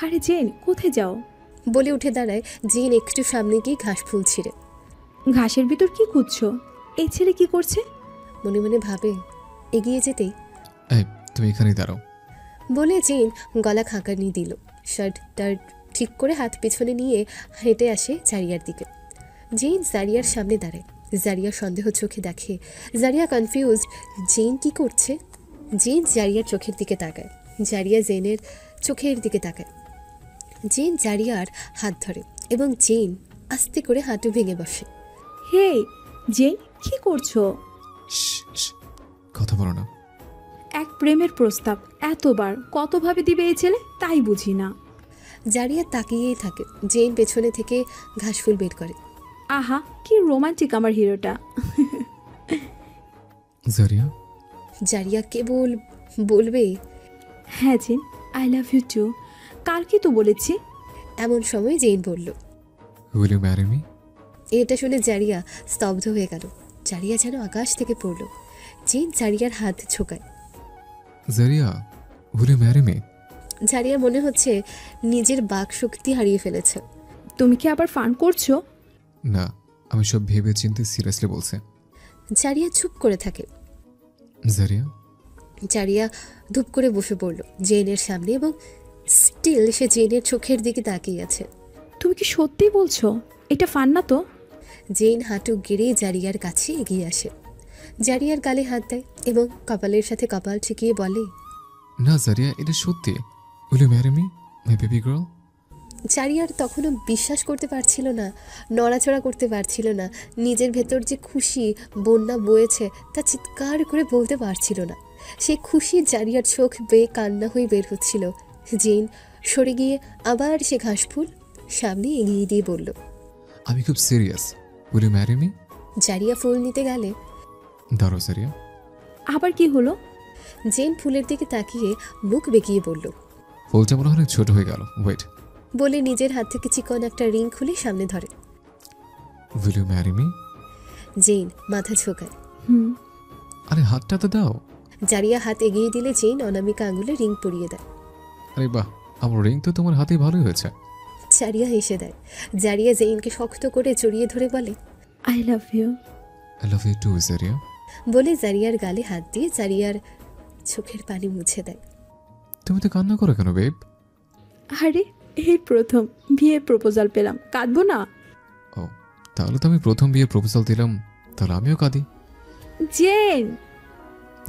আরে জেন, কোথায় যাও? বলে উঠে দাঁড়ায় জেন একটু সামনে গিয়ে ঘাস ফুল ছিঁড়ে। ঘাসের ভিতর কি খুঁজছো? এই ছেলে কি করছে? মনে মনে ভাবে। এগিয়ে যেতেই এই তুমি এখানেই দাঁড়াও। বলে জেন গলা খাঁকানি দিল। শার্ট টার্ট ঠিক করে হাত পিছনে নিয়ে হেঁটে আসে জারিয়ার দিকে। জেন জারিয়ার সামনে দাঁড়ায়। জারিয়া সন্দেহ চোখে দেখে। জারিয়া কনফিউজড, জেন কি করছে। জেন জারিয়ার চোখের দিকে তাকায়। জারিয়া জেনের চোখের দিকে তাকায়। জেন জারিয়ার হাত ধরে এবং জেন আস্তে করে হাঁটু ভেঙে বসে। হে জেন, কি করছো? শ্, শ্, কথা বলো না। এক প্রেমের প্রস্তাব এতবার কতভাবে দিবে এই ছেলে, তাই বুঝি না। জারিয়া তাকিয়েই থাকে। জেন পেছনে থেকে ঘাসফুল বের করে। আহা, কি রোমান্টিক আমার হিরোটা। জারিয়া, জারিয়া কেবল বলবে হ্যাঁ Jen, I love you too. কালকে তো বলেছি। এমন সময় জেন বলল। Will you marry me? এটা শুনে জারিয়া স্তব্ধ হয়ে গেল। জারিয়া যেন আকাশ থেকে পড়ল। জেন জারিয়ার হাত ছোকায়। জারিয়া, উইল ইউ ম্যারি মি? জারিয়া মনে হচ্ছে নিজের বাক শক্তি হারিয়ে ফেলেছে। তুমি কি আবার ফান করছো? না, আমি সব ভেবে চিন্তে সিরিয়াসলি বলছি। জারিয়া চুপ করে থাকে। জারিয়া, জারিয়া ধূপ করে বসে পড়ল জেনের সামনে এবং স্টিল সে জেনের চোখের দিকে তাকিয়ে আছে। তুমি কি সত্যি বলছো? এটা ফান না তো? জেন হাঁটু গেড়ে জারিয়ার কাছে এগিয়ে আসে। জারিয়ার গালে হাত দেয় এবং কপালের সাথে কপাল ঠেকিয়ে বলে, না জারিয়া, এটা সত্যি। Will you marry me, my baby girl? জারিয়ার তখনও বিশ্বাস করতে পারছিল না, নড়াচড়া করতে পারছিল না। নিজের ভেতর যে খুশি বন্যা বয়েছে তা চিৎকার করে বলতে পারছিল না। সেই খুশি জারিয়ার চোখ বেয়ে কান্না হয়ে বের হচ্ছিল। জেন সরে গিয়ে আবার সে ঘাসফুল সামনে এগিয়ে দিয়ে বলল, আমি খুব সিরিয়াস। Will you marry me? Zaria ফুল নিতে গেলে দাঁড়াও জারিয়া। আবার কি হলো? জেন ফুলের দিকে তাকিয়ে মুখ বেঁকিয়ে বলল, ফুলটা মনে হয় অনেক ছোট হয়ে গেল। ওয়েট। বলে নিজের হাত থেকে চিকন একটা রিং খুলে সামনে ধরে। Will you marry me? Jen মাথা ঝোঁকায়। হুম। আরে হাতটা তো দাও। জারিয়া হাত এগিয়ে দিলে জেন অনামিকা আঙুলে রিং পরিয়ে দেয়। আরে বাহ, আমার রিং তো তোমার হাতেই ভালোই হয়েছে। জারিয়া হেসে দেয়। জারিয়া জেইনকে শক্ত করে জড়িয়ে ধরে বলে, I love you. I love you too Zaria. বলে জারিয়ার গালে হাত দিয়ে জারিয়ার চোখের পানি মুছে দেয়। তুমি তো কান্না করো কেন বেব? আরে এই প্রথম বিয়ে প্রপোজাল পেলাম, কাঁদবো না? ও, তাহলে তো আমি প্রথম বিয়ে প্রপোজাল দিলাম, তাহলে আমিও কাঁদি। জেন।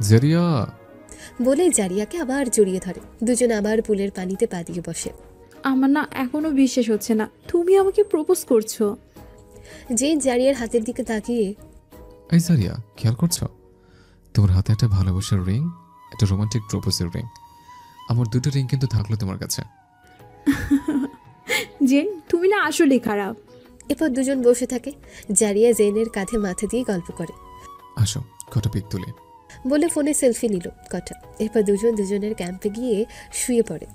জারিয়া। বলে জারিয়াকে আবার জড়িয়ে ধরে। দুজন আবার পুলের পানিতে পা দিয়ে বসে। আমার না এখনো বিশ্বাস হচ্ছে না তুমি আমাকে প্রপোজ করছো। জেন জারিয়ার হাতের দিকে তাকিয়ে, এই জারিয়া, খেয়াল করছো তোমার হাতে একটা ভালোবাসার রিং, একটা রোমান্টিক প্রপোজের রিং। আমার দুটো রিং কিন্তু থাকলো তোমার কাছে। জেন, তুমি না আসলেই খারাপ। এরপর দুজন বসে থাকে। জারিয়া জেনের কাঁধে মাথা দিয়ে গল্প করে। আসো কটা পিক তুলি। বলে ফোনে সেলফি নিল কটা। এরপর দুজন দুজনের ক্যাম্পে গিয়ে শুয়ে পড়ে।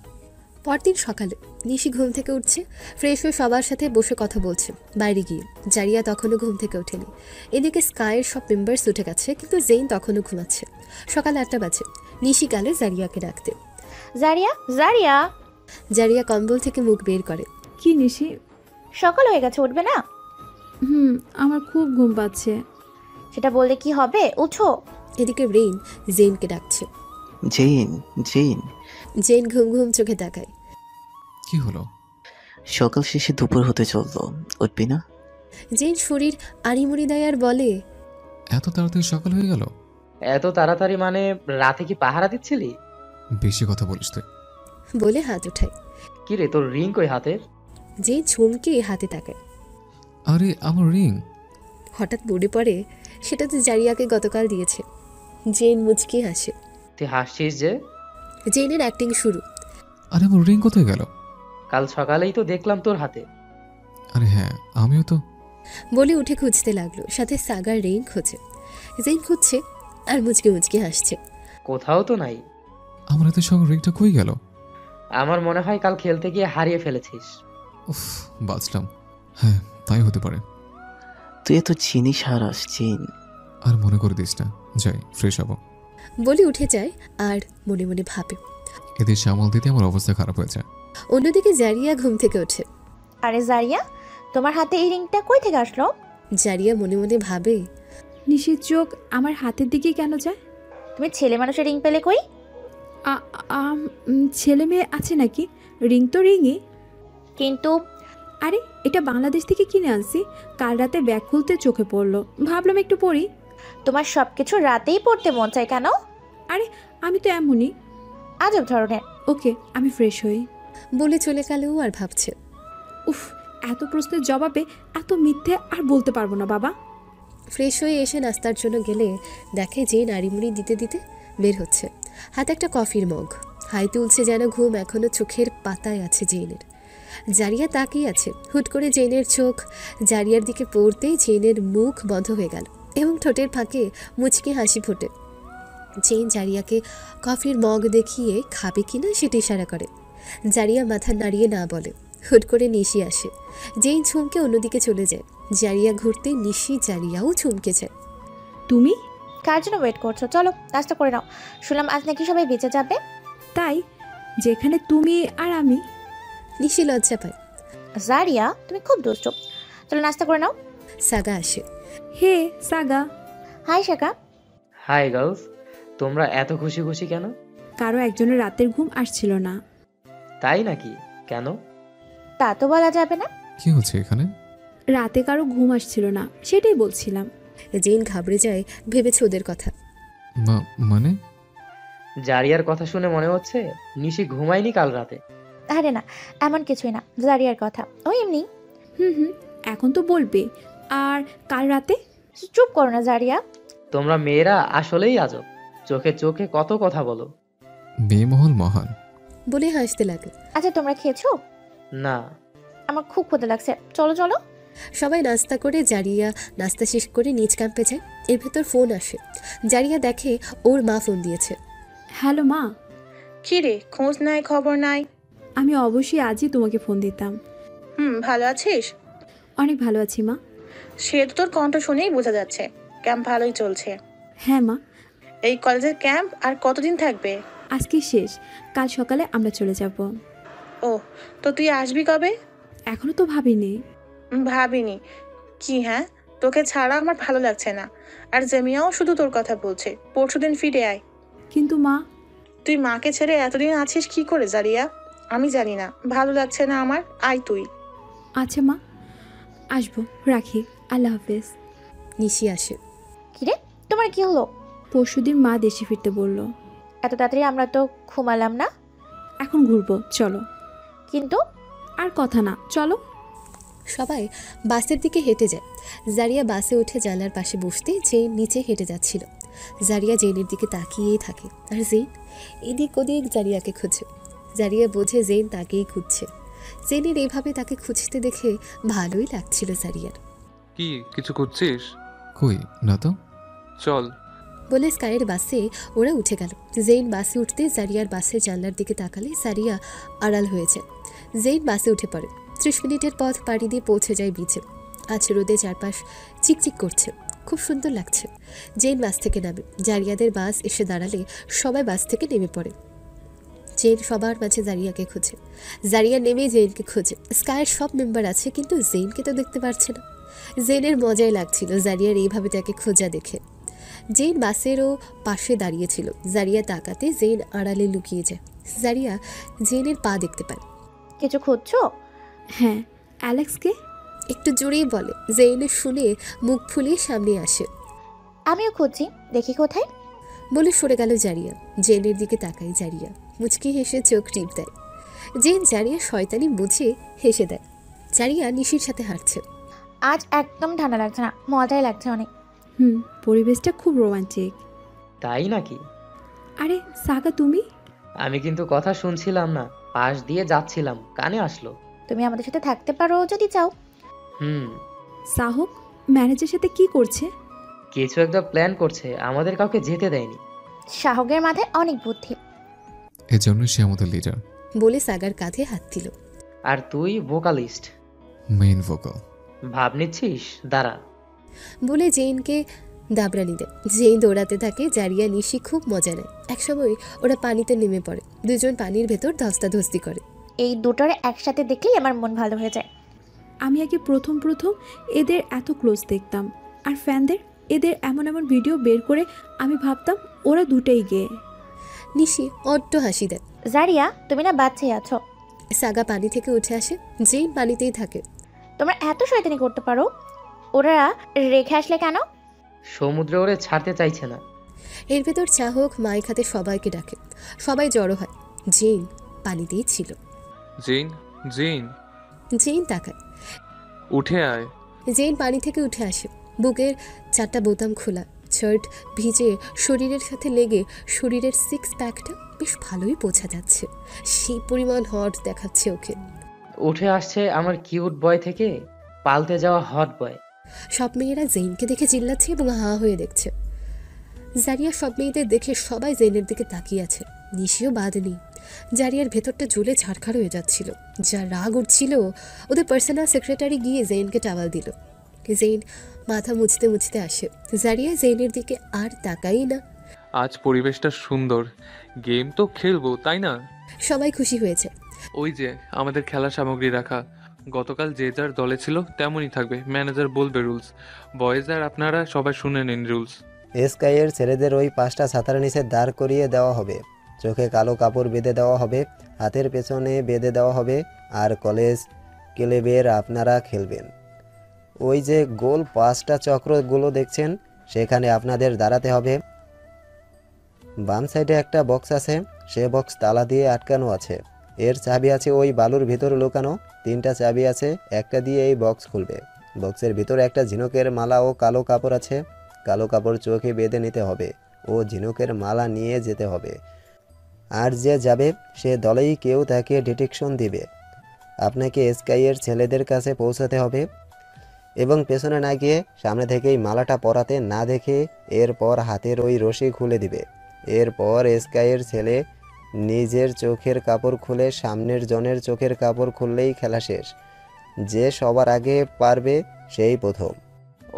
পরদিন সকালে নিশি ঘুম থেকে উঠছে। ফ্রেশ হয়ে সবার সাথে বসে কথা বলছে বাইরে গিয়ে। জারিয়া তখনও ঘুম থেকে ওঠেনি। এদিকে স্কাইয়ের সব মেম্বার্স উঠে গেছে, কিন্তু জেইন তখনও ঘুমাচ্ছে। সকাল 8টা বাজে। নিশি গেলে জারিয়াকে ডাকতে। জারিয়া, জারিয়া। জারিয়া কম্বল থেকে মুখ বের করে। কি নিশি? সকাল হয়ে গেছে, উঠবে না? আমার খুব ঘুম পাচ্ছে। সেটা বললে কি হবে, উঠো। এদিকে রেইন জেইনকে ডাকছে। Zain, Zain. জেইন ঘুম ঘুম চোখে তাকায়। কি হলো? সকাল শেষে দুপুর হতে চললো, উঠবি না? জেইন শরীর আড়িমুড়ি দেয় আর বলে, এত তাড়াতাড়ি সকাল হয়ে গেল? এত তাড়াতাড়ি মানে রাতে কি পাহারা দিচ্ছিলি? বেশি কথা বলিস তুই। বলে হাত ওঠায়। কি রে, তোর রিং কই হাতের? জেইন চমকে হাতে তাকায়। আরে আমার রিং! হঠাৎ মনে পড়ে সেটা তো জারিয়াকে গতকাল দিয়েছে। জেইন মুচকি হাসে। তুই হাসছিস যে? জেইনের অ্যাক্টিং শুরু। আরে আমার রিং কোথায় গেল? কাল সকালেই তো দেখলাম তোর হাতে। আরে হ্যাঁ, আমিও তো। বলে উঠে খুঁজতে লাগলো, সাথে সাগার রিং খোঁজে। জেইন খুঁজছে আর মুচকি মুচকি হাসছে। কোথাও তো নাই। আমার হাতের সঙ্গে রিংটা কই গেল? আমার মনে হয় কাল খেলতে গিয়ে হারিয়ে ফেলেছিস। উফ, বাঁচলাম। হ্যাঁ, তাই হতে পারে। তুই এত জিনিস হারাস, জেইন। আর মনে করে দিস না, যাই ফ্রেশ হবো। বলে উঠে যায় আর মনে মনে ভাবে। এদের সামাল দিতে আমার অবস্থা খারাপ হয়েছে। অন্যদিকে জারিয়া ঘুম থেকে ওঠে। আরে জারিয়া, তোমার হাতে এই রিংটা কই থেকে আসলো? জারিয়া মনে মনে ভাবে, নিশির চোখ আমার হাতের দিকে কেন যায়? তুমি ছেলে মানুষের রিং পেলে কই? ছেলে মেয়ে আছে নাকি? রিং তো রিংই। কিন্তু আরে এটা বাংলাদেশ থেকে কিনে আনছি, কাল রাতে ব্যাগ খুলতে চোখে পড়লো, ভাবলাম একটু পরি। তোমার সবকিছু রাতেই পড়তে মন চায় কেন? আরে আমি তো এমনই। আজব ধরনের। ওকে আমি ফ্রেশ হই। বলে চলে গেল আর ভাবছে, উফ, এত প্রশ্নের জবাবে এত মিথ্যে আর বলতে পারবো না বাবা। ফ্রেশ হয়ে এসে নাস্তার জন্য গেলে দেখে যে নাড়িমুড়ি দিতে দিতে বের হচ্ছে, হাতে একটা কফির মগ। হাই তুলছে যেন ঘুম এখনো চোখের পাতায় আছে জেনের। জারিয়া তাকিয়ে আছে। হুট করে জেনের চোখ জারিয়ার দিকে পড়তেই জেনের মুখ বন্ধ হয়ে গেল এবং ঠোঁটের ফাঁকে মুচকি হাসি ফোটে। জেন জারিয়াকে কফির মগ দেখিয়ে খাবে কিনা সেটা ইশারা করে। জারিয়া মাথা নাড়িয়ে না বলে। হুট করে নিশি আসে। জেন ছুমকে অন্যদিকে চলে যায়। জারিয়া ঘুরতে নিশি জারিয়াও চমকে যায়। তুমি? কার জন্য ওয়েট করছো? চলো নাস্তা করে নাও। শুনলাম আজ নাকি সবাই বেঁচে যাবে। তাই? যেখানে তুমি আর আমি? নিশি লজ্জা পায়। জারিয়া, তুমি খুব দুষ্ট। চলো নাস্তা করে নাও। সাগা আসে। Hey Saga. Hi Shaka. Hi girls, তোমরা এত খুশি খুশি কেন? কারো একজনের রাতের ঘুম আসছিল না। তাই নাকি? কেন? তা তো বলা যাবে না। কি হচ্ছে এখানে? রাতে কারো ঘুম আসছিল না, সেটাই বলছিলাম। জেন ঘাবড়ে যায়, ভেবেছে ওদের কথা। মানে? জারিয়ার কথা শুনে মনে হচ্ছে নিশি ঘুমায়নি কাল রাতে। আরে না, এমন কিছুই না, জারিয়ার কথা ওই এমনি। হুম, এখন তো বলবে। আর কাল রাতে? চুপ করো না জারিয়া। তোমরা মেয়েরা আসলেই আজব, চোখে চোখে কত কথা বলো। মেয়েমহল মহান। বলে হাসতে লাগে। আচ্ছা তোমরা খেয়েছো? না। আমার খুব ক্ষুধা লাগছে, চলো চলো। সবাই নাস্তা করে জারিয়া নাস্তা শেষ করে নিজ ক্যাম্পে যায়। এর ভেতর ফোন আসে। জারিয়া দেখে ওর মা ফোন দিয়েছে। হ্যালো মা। কি রে, খোঁজ নাই খবর নাই? আমি অবশ্যই আজই তোমাকে ফোন দিতাম। ভালো আছিস? অনেক ভালো আছি মা। সে তো তোর কণ্ঠ শুনেই বোঝা যাচ্ছে। ক্যাম্প ভালোই চলছে। হ্যাঁ মা। এই কলেজের ক্যাম্প আর কতদিন থাকবে? আজকে শেষ, কাল সকালে আমরা চলে যাব। ও, তো তুই আসবি কবে? এখনো তো ভাবিনি। ভাবিনি কি? হ্যাঁ, তোকে ছাড়া আমার ভালো লাগছে না। আর জামিয়াও শুধু তোর কথা বলছে। পরশুদিন ফিরে আয়। কিন্তু মা। তুই মাকে ছেড়ে এতদিন আছিস কি করে জারিয়া? আমি জানি না, ভালো লাগছে না আমার। আয় তুই। আচ্ছা মা, আসবো, রাখি, আল্লাহ হাফেজ। নিশি আসে। কিরে, তোমার কি হলো? পরশুদিন মা দেশে ফিরতে বলল। এত তাড়াতাড়ি আমরা তো ঘুমালাম না। এখন ঘুরবো, চলো। কিন্তু আর কথা না, চলো। সবাই বাসের দিকে হেঁটে যায়। জারিয়া বাসে উঠে জানলার পাশে বসতে জেন নিচে হেঁটে যাচ্ছিল। জারিয়া জেনের দিকে তাকিয়েই থাকে আর জেন এদিক ওদিক জারিয়াকে খুঁজে। জারিয়া বোঝে জেন তাকেই খুঁজছে। জেনের এইভাবে তাকে খুঁজতে দেখে ভালোই লাগছিল জারিয়ার। কি কিছু করছিস? কই না তো। চল। বলে স্কাইয়ের বাসে ওরা উঠে গেল। জেইন বাসে উঠতে জারিয়ার বাসের জানলার দিকে তাকালে জারিয়া আড়াল হয়েছে। জেইন বাসে উঠে পড়ে। 30 মিনিটের পথ পাড়ি দিয়ে পৌঁছে যায় বিচে। আজ রোদে চারপাশ চিকচিক করছে, খুব সুন্দর লাগছে। জেইন বাস থেকে নামে। জারিয়াদের বাস এসে দাঁড়ালে সবাই বাস থেকে নেমে পড়ে। জেইন সবার মাঝে জারিয়াকে খোঁজে। জারিয়া নেমে জেইনকে খোঁজে। স্কাইয়ের সব মেম্বার আছে কিন্তু জেইনকে তো দেখতে পারছে না। জেইনের মজাই লাগছিল জারিয়ার এইভাবে তাকে খোঁজা দেখে। জেইন বাসেরও পাশে দাঁড়িয়েছিল। জারিয়া তাকাতে জেইন আড়ালে লুকিয়ে যায়। জারিয়া জেইনের পা দেখতে পায়। কিছু খুঁজছো? হ্যাঁ। অ্যালেক্সকে? একটু জোরেই বলে। জেইনের শুনে মুখ ফুলিয়ে সামনে আসে। আমিও খুঁজছি, দেখি কোথায়। বলে সরে গেল জারিয়া। জেইনের দিকে তাকায় জারিয়া। মুচকি হেসে চোখ টিপ দেয়। জেইন জারিয়া শয়তানি বুঝে হেসে দেয়। জারিয়া নিশির সাথে হাঁটছে। আজ একদম ঠান্ডা লাগছে না, মজাই লাগছে অনেক। পরিবেশটা খুব রোমান্টিক। তাই নাকি? আরে সাগা, তুমি? আমি কিন্তু কথা শুনছিলাম না, পাশ দিয়ে যাচ্ছিলাম, কানে আসলো। তুমি আমাদের সাথে থাকতে পারো যদি চাও। সাহক ম্যানেজের সাথে কি করছে? কিছু একটা প্ল্যান করছে, আমাদের কাউকে যেতে দেয়নি। শাহকের মাথায় অনেক বুদ্ধি। এজন্য সে আমাদের লিডার। বলে সাগার কাঁধে হাত দিল। আর তুই ভোকালিস্ট। Main vocal. ভাব নিচ্ছিস? দাঁড়া। বলে জেইনকে দাবরানি দেয়। যেই দৌড়াতে থাকে জারিয়া নিশি খুব মজা নেয়। একসময় ওরা পানিতে নেমে পড়ে, দুজন পানির ভেতর ধস্তাধস্তি করে। এই দুটোর একসাথে দেখলেই আমার মন ভালো হয়ে যায়। আমি আগে প্রথম এদের এত ক্লোজ দেখতাম, আর ফ্যানদের এদের এমন এমন ভিডিও বের করে আমি ভাবতাম ওরা দুটোই গে। নিশি অট্ট হাসি দেয়। জারিয়া, তুমি না বাচ্চাই আছো, সাগা পানি থেকে উঠে আসে, যেই পানিতেই থাকে। তোমরা এত শয়তানি করতে পারো, ওরা রেখে আসলে কেন? সমুদ্রে ওরে ছাড়তে চাইছে না। এর ভেতর চাহক মায়ের খাতে সবাইকে ডাকে, সবাই জড়ো হয়। জেন পানিতেই ছিল। জিন, জিন, জেন তাকায়। উঠে আয়। জেন পানি থেকে উঠে আসে, বুকের 4টা বোতাম খোলা, শার্ট ভিজে শরীরের সাথে লেগে শরীরের 6 প্যাকটা বেশ ভালোই বোঝা যাচ্ছে। সেই পরিমাণ হট দেখাচ্ছে ওকে। উঠে আসছে আমার কিউট বয় থেকে পাল্টে যাওয়া হট বয়। সব মেয়েরা জেনকে দেখে চিল্লাচ্ছে এবং হাঁ হয়ে দেখছে। জারিয়া সব মেয়েদের দেখে সবাই জেনের দিকে তাকিয়ে আছে, নিশিও বাদ নেই। জারিয়ার ভেতরটা জ্বলে ঝাড়খাড় হয়ে যাচ্ছিল। যা রাগ উঠছিল, ওদের পার্সোনাল সেক্রেটারি গিয়ে জেনকে টাওয়াল দিল। জেন মাথা মুছতে মুছতে আসে। জারিয়া জেনের দিকে আর তাকাই না। আজ পরিবেশটা সুন্দর, গেম তো খেলবো তাই না? সবাই খুশি হয়েছে। ওই যে আমাদের খেলার সামগ্রী রাখা, গতকাল যে যার দলে ছিল তেমনই থাকবে। ম্যানেজার বলবে রুলস। বয়েজ আর আপনারা সবাই শুনে নিন রুলস। স্কাইয়ের ছেলেদের ওই 5টা ছাতার নিচে দাঁড় করিয়ে দেওয়া হবে, চোখে কালো কাপড় বেঁধে দেওয়া হবে, হাতের পেছনে বেঁধে দেওয়া হবে। আর কলেজ ক্লাবের আপনারা খেলবেন। ওই যে গোল 5টা চক্রগুলো দেখছেন, সেখানে আপনাদের দাঁড়াতে হবে। বাম সাইডে একটা বক্স আছে, সে বক্স তালা দিয়ে আটকানো আছে। এর চাবি আছে ওই বালুর ভিতর লুকানো। 3টা চাবি আছে, একটা দিয়ে এই বক্স খুলবে। বক্সের ভিতরে একটা ঝিনুকের মালা ও কালো কাপড় আছে। কালো কাপড় চোখে বেঁধে নিতে হবে ও ঝিনুকের মালা নিয়ে যেতে হবে। আর যে যাবে সে দলেই কেউ তাকে ডিটেকশন দিবে। আপনাকে স্কাইয়ের ছেলেদের কাছে পৌঁছাতে হবে এবং পেছনে না গিয়ে সামনে থেকেই মালাটা পরাতে না দেখে এরপর হাতের ওই রশি খুলে দিবে। এরপর স্কাইয়ের ছেলে নিজের চোখের কাপড় খুলে সামনের জনের চোখের কাপড় খুললেই খেলা শেষ। যে সবার আগে পারবে সেই প্রথম।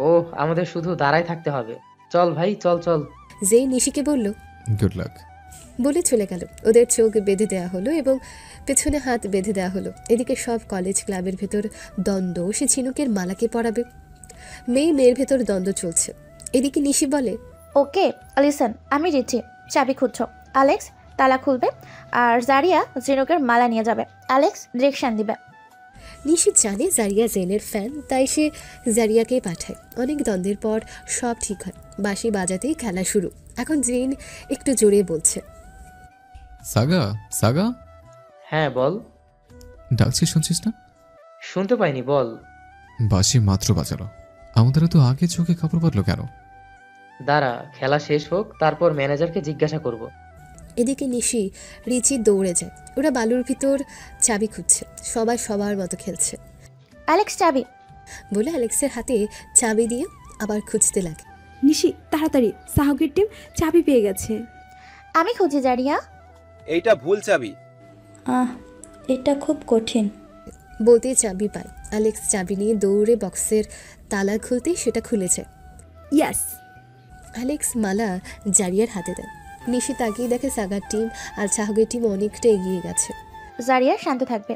ও, আমাদের শুধু দাঁড়ায় থাকতে হবে। চল ভাই, চল চল। যেই নিশিকে বলল গুড লাক বলে চলে গেল। ওদের চোখ বেঁধে দেওয়া হলো এবং পেছনে হাত বেঁধে দেওয়া হলো। এদিকে সব কলেজ ক্লাবের ভেতর দ্বন্দ্ব, সে ঝিনুকের মালাকে পরাবে। মেয়ের ভেতর দ্বন্দ্ব চলছে। এদিকে নিশি বলে, ওকে লিসন, আমি দিচ্ছি, চাবি খুঁজছো। অ্যালেক্স তালা খুলবে আর জারিয়া জিনুকের মালা নিয়ে যাবে। অ্যালেক্স ডিরেকশন দিবে। নিশি জানে জারিয়া জেনের ফ্যান, তাই সে জারিয়াকে পাঠায়। অনেক দ্বন্দ্বের পর সব ঠিক হয়। বাঁশি বাজাতেই খেলা শুরু। এখন জেন একটু জোরে বলছে, সাগা, সাগা, হ্যাঁ বল। ডাকছি শুনছিস না? শুনতে পাইনি, বল। বাঁশি মাত্র বাজালো, আমাদের তো আগে চোখে কাপড় বাঁধলো কেন? দাঁড়া, খেলা শেষ হোক, তারপর ম্যানেজারকে জিজ্ঞাসা করব। এদিকে নিশি রিচি দৌড়ে যায়। ওরা বালুর ভিতর চাবি খুঁজছে। সবাই সবার মতো খেলছে। অ্যালেক্স চাবি বলে অ্যালেক্সের হাতে চাবি দিয়ে আবার খুঁজতে লাগে। নিশি তাড়াতাড়ি, সাহকের টিম চাবি পেয়ে গেছে। আমি খুঁজি জারিয়া। এইটা ভুল চাবি। এটা খুব কঠিন। বলতে চাবি পায়। অ্যালেক্স চাবি নিয়ে দৌড়ে বক্সের তালা খুলতেই সেটা খুলে যায়। ইয়াস। অ্যালেক্স মালা জারিয়ার হাতে দেয়। নিশি তাকিয়ে দেখে সাগার টিম আর চাহকের টিম অনেকটা এগিয়ে গেছে। জারিয়া শান্ত থাকবে,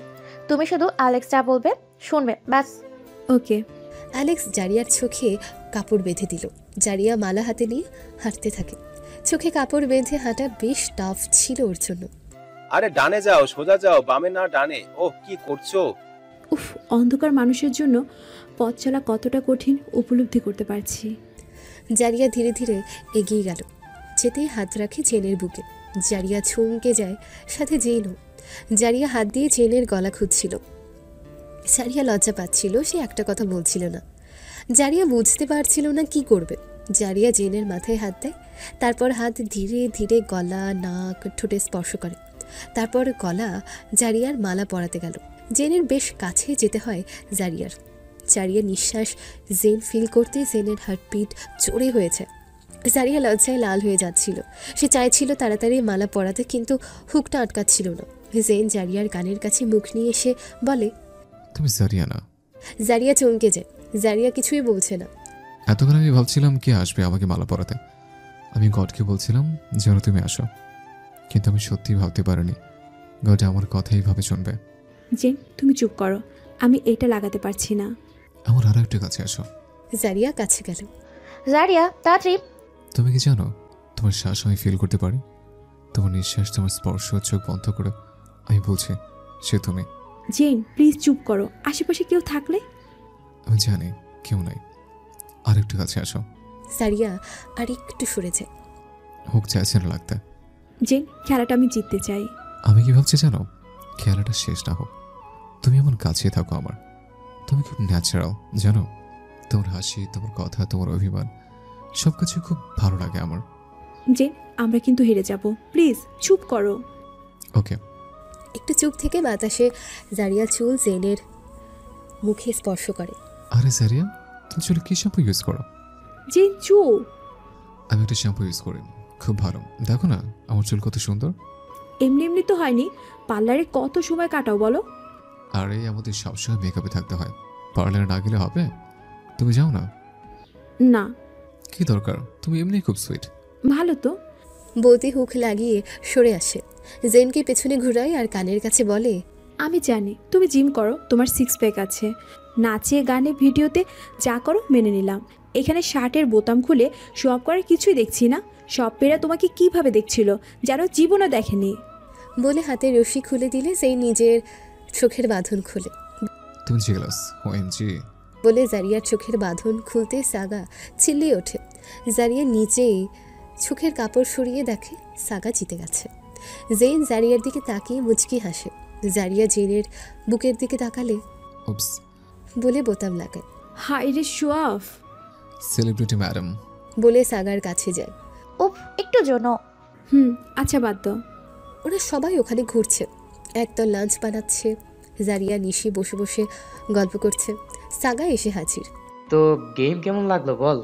তুমি শুধু অ্যালেক্স যা বলবে শুনবে, ব্যাস। ওকে। অ্যালেক্স জারিয়ার চোখে কাপড় বেঁধে দিল। জারিয়া মালা হাতে নিয়ে হাঁটতে থাকে। চোখে কাপড় বেঁধে হাঁটা বেশ টাফ ছিল ওর জন্য। আরে ডানে যাও, সোজা যাও, বামে না ডানে। ওহ, কি করছো? উফ, অন্ধকার মানুষের জন্য পথ চলা কতটা কঠিন উপলব্ধি করতে পারছি। জারিয়া ধীরে ধীরে এগিয়ে গেল। যেতেই হাত রাখে জেনের বুকে। জারিয়া ছুমকে যায়, সাথে জেনও। জারিয়া হাত দিয়ে জেনের গলা খুঁজছিল। জারিয়া লজ্জা পাচ্ছিল, সে একটা কথা বলছিল না। জারিয়া বুঝতে পারছিল না কি করবে। জারিয়া জেনের মাথায় হাত দেয়, তারপর হাত ধীরে ধীরে গলা, নাক, ঠোঁটে স্পর্শ করে। তারপর গলা জারিয়ার মালা পরাতে গেল। জেনের বেশ কাছে যেতে হয় জারিয়ার। জারিয়া নিঃশ্বাস জেন ফিল করতে জেনের হার্টবিট জোরে হয়েছে। জারিয়া লজ্জায় লাল হয়ে যাচ্ছিল। সে চাইছিল তাড়াতাড়ি মালা পরাতে, কিন্তু হুকটা আটকাচ্ছিল না। জেন জারিয়ার কানের কাছে মুখ নিয়ে এসে বলে, তুমি জারিয়া না? জারিয়া চমকে যায়। জারিয়া কিছুই বলছে না। এতক্ষণ আমি ভাবছিলাম কে আসবে আমাকে মালা পরাতে। আমি গডকে বলছিলাম যেন তুমি আসো, কিন্তু আমি সত্যি ভাবতে পারিনি গড আমার কথা এইভাবে শুনবে। জেন তুমি চুপ করো, আমি এটা লাগাতে পারছি না। আমার আরো একটু কাছে আসো। জারিয়া কাছে গেল। জারিয়া তাড়াতাড়ি। তুমি কি জানো তোমার শ্বাস আমি ফিল করতে পারি, তোমার নিঃশ্বাস, তোমার স্পর্শ। চোখ বন্ধ করে আমি বলছি সে তুমি। জেন প্লিজ চুপ করো, আশেপাশে কেউ থাকলে। আমি জানি কেউ নাই, আর একটু কাছে আসো। জারিয়া আর একটু সরে যায়। হোক চাইছে না লাগতে। জেন খেলাটা আমি জিততে চাই। আমি কি ভাবছি জানো, খেলাটা শেষ না হোক, তুমি এমন কাছে থাকো আমার। তুমি খুব ন্যাচারাল জানো, তোমার হাসি, তোমার কথা, তোমার অভিমান সবকিছু খুব ভালো লাগে আমার। জেন আমরা কিন্তু হেরে যাব, প্লিজ চুপ করো। ওকে। একটু চুপ থেকে বাতাসে জারিয়া চুল জেনের মুখে স্পর্শ করে। আরে সারিয়া, তুমি চুলে কি শ্যাম্পু ইউজ করো? জেন চুপ। আমি একটা শ্যাম্পু ইউজ করি, খুব ভালো। দেখো না আমার চুল কত সুন্দর। এমনি এমনি তো হয়নি, পার্লারে কত সময় কাটাও বলো। আরে আমাদের সবসময় মেকআপে থাকতে হয়, পার্লারে না গেলে হবে? তুমি যাও না? না। কি দরকার, তুমি এমনি খুব সুইট। ভালো তো। বৌদি হুক লাগিয়ে সরে আসে, জেনকে পেছনে ঘুরায় আর কানের কাছে বলে, আমি জানি তুমি জিম করো, তোমার সিক্স প্যাক আছে, নাচে গানে ভিডিওতে যা করো মেনে নিলাম। এখানে শার্টের বোতাম খুলে সব করে কিছুই দেখছি না। সব পেরা তোমাকে কিভাবে দেখছিল যেন জীবনও দেখেনি। বলে হাতের রশি খুলে দিলে সেই নিজের চোখের বাঁধন খুলে। তুমি জিগলাস ওএমজি বলে জারিয়ার চোখের বাঁধন খুলতে সাগা চিল্লিয়ে ওঠে। জারিয়া নিজেই চোখের কাপড় সরিয়ে দেখে সাগা জিতে গেছে। জেন জারিয়ার দিকে তাকিয়ে মুচকি হাসে। জারিয়া জেনের বুকের দিকে তাকালে উপস বলে বোতাম লাগায়। হাই রে শোয়াফ। সেলিব্রিটি ম্যাডাম বলে সাগার কাছে যায়। উফ একটু জন্য। আচ্ছা বাদ দাও। ওরা সবাই ওখানে ঘুরছে, একদল লাঞ্চ বানাচ্ছে। জারিয়া নিশি বসে বসে গল্প করছে। সাগা এসে হাজির। তো গেম কেমন লাগলো বল?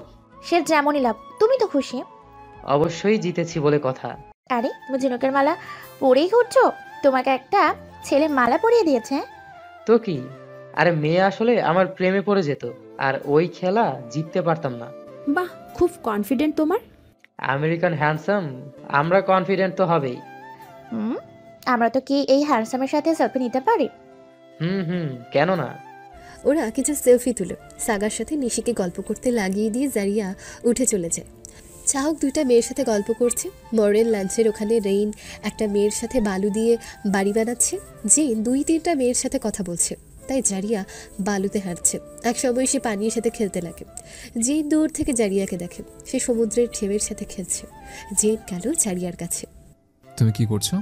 সে যেমনই লাভ, তুমি তো খুশি? অবশ্যই জিতেছি বলে কথা। আরে তুমি ঝিনুকের মালা পরেই ঘুরছো? তোমাকে একটা ছেলে মালা পরিয়ে দিয়েছে? তো কি, আরে মেয়ে আসলে আমার প্রেমে পড়ে যেত, আর ওই খেলা জিততে পারতাম না। বাহ খুব কনফিডেন্ট তোমার। আমেরিকান হ্যান্ডসাম, আমরা কনফিডেন্ট তো হবেই। আমরা তো কি এই হ্যান্ডসামের সাথে সেলফি নিতে পারি? কেন না। ওরা কিছু সেলফি তুলে সাগার সাথে নিশিকে গল্প করতে লাগিয়ে দিয়ে জারিয়া উঠে চলে যায়। চাহক দুইটা মেয়ের সাথে গল্প করছে। মডার্ন লাঞ্চের ওখানে রেইন একটা মেয়ের সাথে বালু দিয়ে বাড়ি বানাচ্ছে। জেন 2-3টা মেয়ের সাথে কথা বলছে, তাই জারিয়া বালুতে হাঁটছে। এক সময় সে পানির সাথে খেলতে লাগে। জেন দূর থেকে জারিয়াকে দেখে, সে সমুদ্রের ঢেউয়ের সাথে খেলছে। জেন গেল জারিয়ার কাছে। তুমি কি করছো?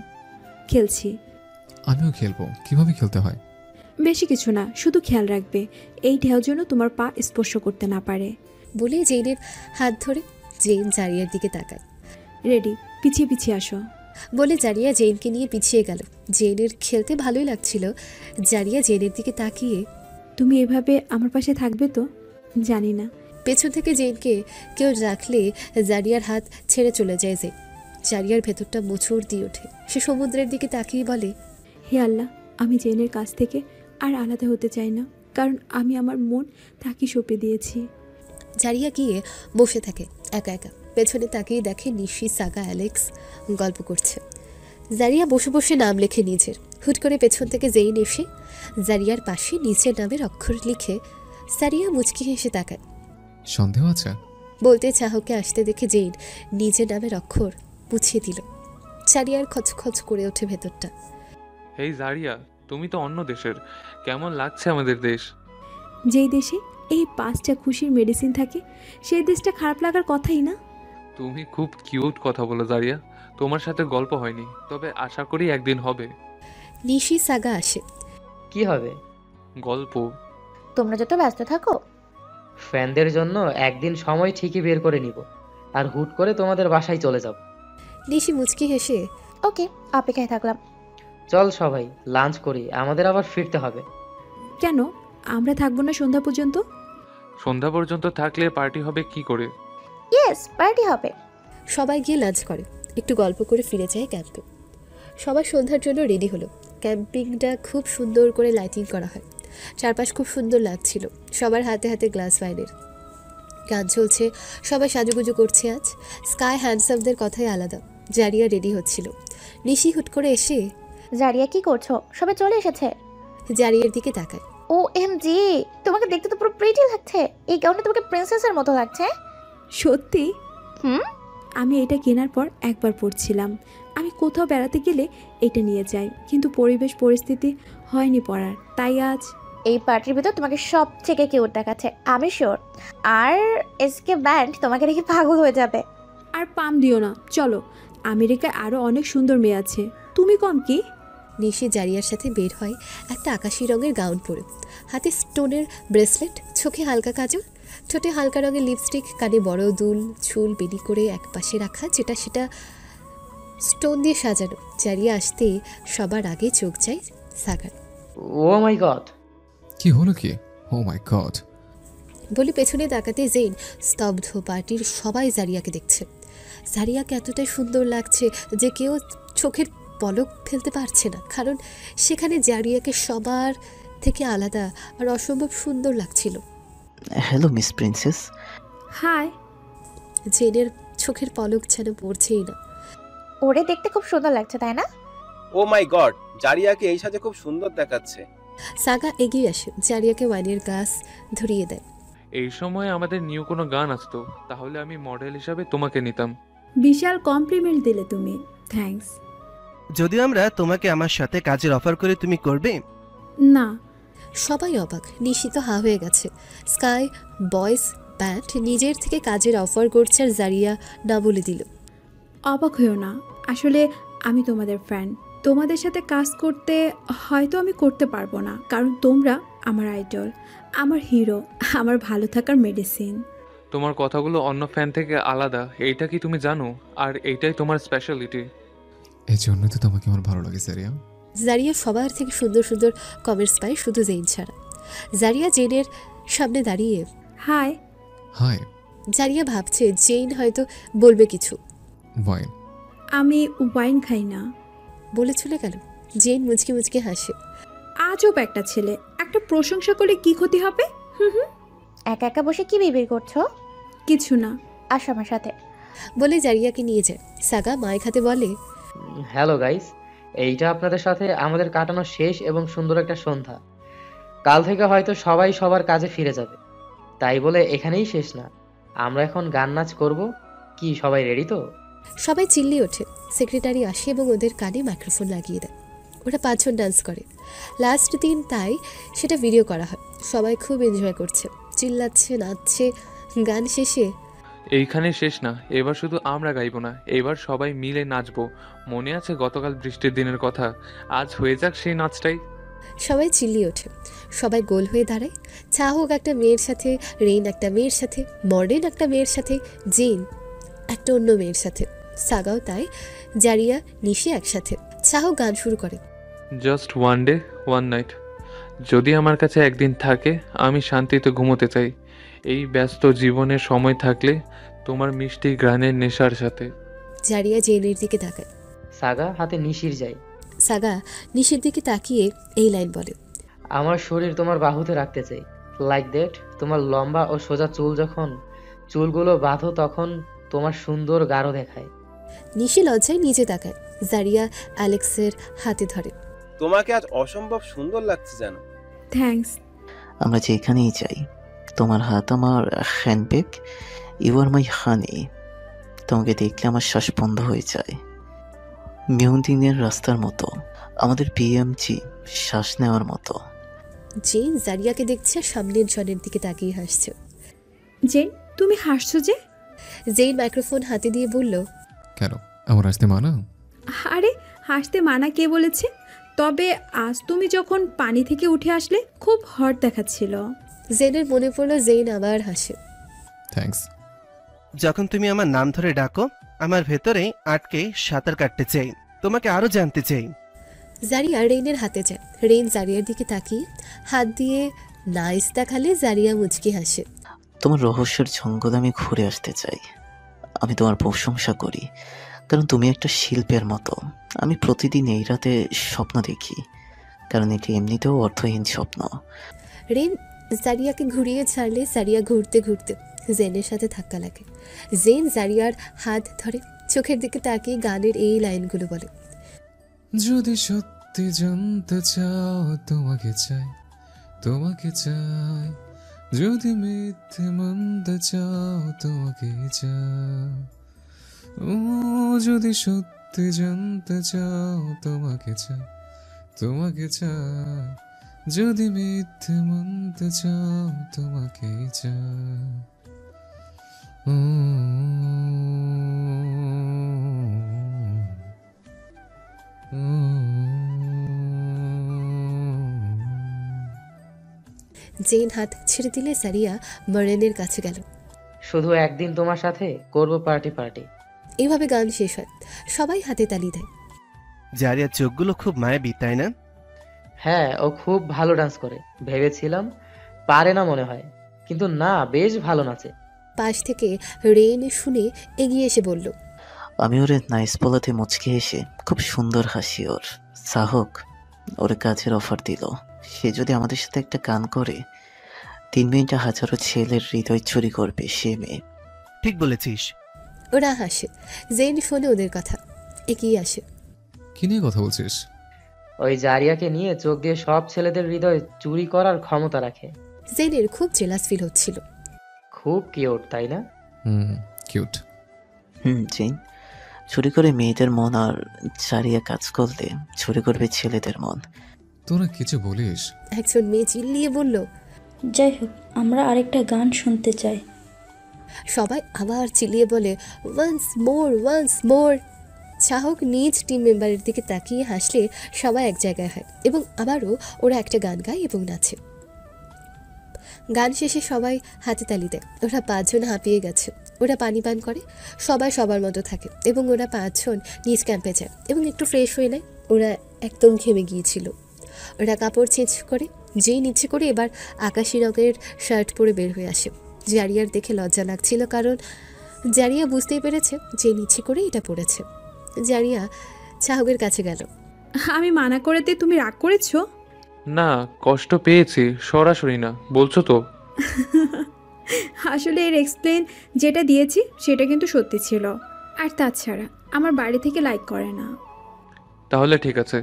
খেলছি। আমিও খেলবো, কিভাবে খেলতে হয়? বেশি কিছু না, শুধু খেয়াল রাখবে এই ঢেউ যেন তোমার পা স্পর্শ করতে না পারে। বলে জেনের হাত ধরে জেন জারিয়ার দিকে তাকায়। রেডি, পিছিয়ে পিছিয়ে আসো। বলে জারিয়া জেনকে নিয়ে পিছিয়ে গেল। জেনের খেলতে ভালোই লাগছিল। জারিয়া জেনের দিকে তাকিয়ে, তুমি এভাবে আমার পাশে থাকবে তো? জানি না। পেছন থেকে জেনকে কেউ রাখলে জারিয়ার হাত ছেড়ে চলে যায়। জেন জারিয়ার ভেতরটা মোচড় দিয়ে ওঠে। সে সমুদ্রের দিকে তাকিয়ে বলে, হে আল্লাহ, আমি জেনের কাছ থেকে আর আলাদা হতে চাই না, কারণ আমি আমার মন তাকে সঁপে দিয়েছি। জারিয়া গিয়ে বসে থাকে একা একা। পেছনে তাকিয়ে দেখে নিশি, সাগা, অ্যালেক্স গল্প করছে। জারিয়া বসে বসে নাম লেখে নিজের। হুট করে পেছন থেকে জেইন এসে জারিয়ার পাশে নিচের নামের অক্ষর লিখে। জারিয়া মুচকি হেসে তাকায়। সন্দেহ আছে? বলতে চাহকে আসতে দেখে জেইন নিজের নামের অক্ষর মুছিয়ে দিল। জারিয়ার খচখচ করে ওঠে ভেতরটা। এই জারিয়া, তুমি তো অন্য দেশের, কেমন লাগছে আমাদের দেশ? যেই দেশে এই 5টা খুশির মেডিসিন থাকে সেই দেশটা খারাপ লাগার কথাই না। তুমি খুব কিউট কথা বলো জারিয়া, তোমার সাথে গল্প হয়নি, তবে আশা করি একদিন হবে। নিশি, সাগা আসে। কি হবে? গল্প। তোমরা যত ব্যস্ত থাকো। ফ্যানদের জন্য একদিন সময় ঠিকই বের করে নিব, আর হুট করে তোমাদের বাসায় চলে যাব। নিশি মুচকি হেসে, ওকে, অপেক্ষায় থাকলাম। চল সবাই লাঞ্চ করি, আমাদের আবার ফিরতে হবে। কেন আমরা থাকবো না সন্ধ্যা পর্যন্ত? সন্ধ্যা পর্যন্ত থাকলে পার্টি হবে কি করে? ইয়েস, পার্টি হবে। সবাই গিয়ে লাঞ্চ করে, একটু গল্প করে ফিরে যায় ক্যাম্পে। সবাই সন্ধ্যার জন্য রেডি হলো। ক্যাম্পিংটা খুব সুন্দর করে লাইটিং করা হয়। চারপাশ খুব সুন্দর লাগছিল। সবার হাতে হাতে গ্লাস ওয়াইনের। গান চলছে, সবাই সাজুগুজু করছে আজ। স্কাই হ্যান্ডসামদের কথাই আলাদা। জারিয়া রেডি হচ্ছিল, নিশি হুট করে এসে জারিয়া কি করছো? সবাই চলে এসেছে। জারিয়ার দিকে তাকায়। ও এম জি, তোমাকে দেখতে তো পুরো প্রিটি লাগছে। এই গাউনে তোমাকে প্রিন্সেসের মতো লাগছে। সত্যি? হুম। আমি এটা কেনার পর একবার পরছিলাম। আমি কোথাও বেড়াতে গেলে এটা নিয়ে যাই, কিন্তু পরিবেশ পরিস্থিতি হয়নি পরার, তাই আজ। এই পার্টির ভিতর তোমাকে সবথেকে কিউট দেখাচ্ছে, আমি শিওর। আর এসকে ব্যান্ড তোমাকে দেখে পাগল হয়ে যাবে। আর পাম দিও না, চলো। আমেরিকায় আরও অনেক সুন্দর মেয়ে আছে, তুমি কম কি? নিশি জারিয়ার সাথে বের হয় একটা আকাশি রঙের গাউন পরে, হাতে স্টোনের ব্রেসলেট, চোখে হালকা কাজল, ঠোঁটে হালকা রঙের লিপস্টিক, কানে বড় দুল, চুল বেনি করে এক পাশে রাখা, যেটা সেটা স্টোন দিয়ে সাজানো। জারিয়া আসতে সবার আগে চোখ যায় সাগার। ও মাই গড, কি হলো কি? ও মাই গড! বলে পেছনে তাকাতে জেন স্তব্ধ। পার্টির সবাই জারিয়াকে দেখছে। জারিয়াকে এতটাই সুন্দর লাগছে যে কেউ চোখের পলক ফেলতে পারছে না, কারণ সেখানে জারিয়াকে সবার থেকে আলাদা আর অসম্ভব সুন্দর লাগছিল। Hello miss princess. হাই। জেনের চোখের পলক যেন পড়ছেই না। ওরে দেখতে খুব সুন্দর লাগছে, তাই না? ও মাই গড, জারিয়াকে এই সাজে খুব সুন্দর দেখাচ্ছে। সাগা এগিয়ে আসে, জারিয়াকে ওয়াইনের গ্লাস ধরিয়ে দেয়। এই সময় আমাদের নিউ কোনো গান আসতো, তাহলে আমি মডেল হিসাবে তোমাকে নিতাম। বিশাল কমপ্লিমেন্ট দিলে তুমি, থ্যাঙ্কস। যদি আমরা তোমাকে আমার সাথে কাজের অফার করে তুমি করবে? না। সবাই অবাক, নিশিত হা হয়ে গেছে। স্কাই বয়েজ ব্যান্ড নিজের থেকে কাজের অফার করছে আর জারিয়া না বলে দিল। অবাক হয়েও না, আসলে আমি তোমাদের ফ্যান। তোমাদের সাথে কাজ করতে হয়তো আমি করতে পারবো না, কারণ তোমরা আমার আইডল, আমার হিরো, আমার ভালো থাকার মেডিসিন। তোমার কথাগুলো অন্য ফ্যান থেকে আলাদা, এইটা কি তুমি জানো? আর এইটাই তোমার স্পেশালিটি। এই জন্য তো তোমাকে আমার ভালো লাগে জারিয়া। জারিয়া সবার থেকে সুন্দর সুন্দর কমেন্টস পায়, শুধু জেন ছাড়া। জারিয়া জেনের সামনে দাঁড়িয়ে হাই। হাই। জারিয়া ভাবছে জেন হয়তো বলবে কিছু। ওয়াইন। আমি ওয়াইন খাই না বলে চলে গেল। জেন মুচকি মুচকি হাসে। আজব একটা ছেলে, একটা প্রশংসা করলে কি ক্ষতি হবে? একা একা বসে কি বিড়বিড় করছো? কিছু না, আসো আমার সাথে। বলে জারিয়াকে নিয়ে যায়। সাগা মায়ের হাতে বলে, হ্যালো গাইস, এইটা আপনাদের সাথে আমাদের কাটানো শেষ এবং সুন্দর একটা সন্ধ্যা। কাল থেকে হয়তো সবাই সবার কাজে ফিরে যাবে, তাই বলে এখানেই শেষ না। আমরা এখন গান নাচ করব। কি সবাই রেডি তো? সবাই চিল্লিয়ে ওঠে। সেক্রেটারি আসে এবং ওদের কানে মাইক্রোফোন লাগিয়ে দেয়। ওরা 5 জন ডান্স করে। লাস্ট দিন, তাই সেটা ভিডিও করা হয়। সবাই খুব এনজয় করছে, চিল্লাচ্ছে, নাচছে। গান শেষে এইখানে শেষ না, এবার শুধু আমরা গাইবো না, এবার সবাই মিলে নাচবো। মনে আছে গতকাল বৃষ্টির দিনের কথা? আজ হয়ে যাক সেই নাচটাই। সবাই চিল্লিয়ে ওঠে। সবাই গোল হয়ে দাঁড়ায়। চাহক একটা মেয়ের সাথে, রেইন একটা মেয়ের সাথে, মর্ডেন একটা মেয়ের সাথে, জেন একটা অন্য মেয়ের সাথে, সাগাও তাই। জারিয়া, নিশি একসাথে। চাহক গান শুরু করে। Just one day one night, যদি আমার কাছে একদিন থাকে, আমি শান্তিতে ঘুমোতে চাই এই ব্যস্ত জীবনের সময় থাকলে তোমার মিষ্টি গ্রানের নেশার সাথে। জারিয়া জেনের দিকে তাকায়। সাগা হাতে নিশির যায়। সাগা নিশির দিকে তাকিয়ে এই লাইন বলে, আমার শরীর তোমার বাহুতে রাখতে চাই, লাইক দ্যাট। তোমার লম্বা ও সোজা চুল যখন চুলগুলো বাঁধো তখন তোমার সুন্দর গাঢ় দেখায়। নিশি লজ্জায় নিচে তাকায়। জারিয়া অ্যালেক্সের হাতে ধরে। তোমাকে আজ অসম্ভব সুন্দর লাগছে জানো। থ্যাঙ্কস। আমরা যেখানেই যাই, তোমার হাত আমার হ্যান্ডব্যাগ, ইউ আর মাই হানি। তোমাকে দেখলে আমার শ্বাস বন্ধ হয়ে যায়। মিউদিনের রাস্তার মতো, আমাদের পিএমজি শ্বাস নেওয়ার মতো। জেন জারিয়াকে দেখছে, সামনের জনের দিকে তাকিয়ে হাসছে। জেন, তুমি হাসছো যে? জেন মাইক্রোফোন হাতে দিয়ে বলল, কেন, আমার আসতে মানা? আরে হাসতে মানা কে বলেছে? তবে আজ তুমি যখন পানি থেকে উঠে আসলে খুব হট দেখাচ্ছিল। জেনের মনে পড়লো, জেন আবার হাসে। থ্যাঙ্কস। যখন তুমি আমার নাম ধরে ডাকো, আমার ভেতরে আটকে সাঁতার কাটতে চাই, তোমাকে আরো জানতে চাই। জারিয়া রেইনের হাতে যায়। রেইন জারিয়ার দিকে তাকিয়ে হাত দিয়ে নাইস দেখালে জারিয়া মুচকি হাসে। তোমার রহস্যের জঙ্গলে আমি ঘুরে আসতে চাই। আমি তোমার প্রশংসা করি, কারণ তুমি একটা শিল্পের মতো। আমি প্রতিদিন এই রাতে স্বপ্ন দেখি, কারণ এটি এমনিতেও অর্থহীন স্বপ্ন। রেইন জারিয়াকে ঘুরিয়ে ছাড়লে জারিয়া ঘুরতে ঘুরতে জেনের সাথে ধাক্কা লাগে। জেন জারিয়ার হাত ধরে চোখের দিকে তাকিয়ে গানের এই লাইনগুলো বলে। যদি সত্যি জানতে চাও তোমাকে চাই, তোমাকে চাই। যদি মিথ্যে মানতে চাও তোমাকে চাই। ও যদি সত্যি জানতে চাও তোমাকে চাই, তোমাকে চাই। যদি মিথ্যে মানতে চাও তোমাকে চাই। ও জেন হাত ছেড়ে দিলে জারিয়া মরেনের কাছে গেল। শুধু একদিন তোমার সাথে করব পার্টি পার্টি। এইভাবে গান শেষ হয়, সবাই হাতে তালি দেয়। জারিয়ার চোখগুলো খুব মায়াবী, তাই না? হ্যাঁ, ও খুব ভালো ডান্স করে। ভেবেছিলাম পারে না মনে হয়, কিন্তু না, বেশ ভালো নাচে। পাশ থেকে রেন শুনে এগিয়ে এসে বলল, আমি ওরে নাইস বলাতে মুচকে এসে খুব সুন্দর হাসি ওর। সাহক ওর কাজের অফার দিল, সে যদি আমাদের সাথে একটা গান করে 3 মিনিটে হাজারো ছেলের হৃদয় চুরি করবে সে মেয়ে। ঠিক বলেছিস। ওরা হাসে। জেন শোনে ওদের কথা, এগিয়ে আসে। কি নিয়ে কথা বলছিস? ওই জারিয়াকে নিয়ে চোখ দিয়ে সব ছেলেদের হৃদয় চুরি করার ক্ষমতা রাখে। জেনের খুব জেলাস ফিল হচ্ছিল। খুব কিউট, তাই না? কিউট। জিন চুরি করে মেয়েদের মন, আর জারিয়া কাজ করলে চুরি করবে ছেলেদের মন। তোরা কিছু বলিস? একজন মেয়ে চিল্লিয়ে বলল, যাই হোক, আমরা আরেকটা গান শুনতে চাই। সবাই আবার চিল্লিয়ে বলে, ওয়ান্স মোর, ওয়ান্স মোর। চাহক নিজ টিম মেম্বারের দিকে তাকিয়ে হাসলে সবাই এক জায়গায় হয় এবং আবারও ওরা একটা গান গায় এবং নাচে। গান শেষে সবাই হাতে তালি দেয়। ওরা 5 জন হাঁপিয়ে গেছে। ওরা পানি পান করে, সবাই সবার মতো থাকে এবং ওরা 5 জন নিজ ক্যাম্পে যায় এবং একটু ফ্রেশ হয়ে নেয়। ওরা একদম ঘেমে গিয়েছিল। ওরা কাপড় চেঞ্জ করে যেই নিচে করে এবার আকাশি রঙের শার্ট পরে বের হয়ে আসে। জারিয়ার দেখে লজ্জা লাগছিল, কারণ জারিয়া বুঝতেই পেরেছে যে নিচে করে এটা পড়েছে। জারিয়া চাহকের কাছে গেল। আমি মানা করেতে তুমি রাগ করেছো? না, কষ্ট পেয়েছি, সরাসরি না, বলছো তো। আসলে এর এক্সপ্লেন যেটা দিয়েছি সেটা কিন্তু সত্যি ছিল। আর তাছাড়া আমার বাড়ি থেকে লাইক করে না। তাহলে ঠিক আছে।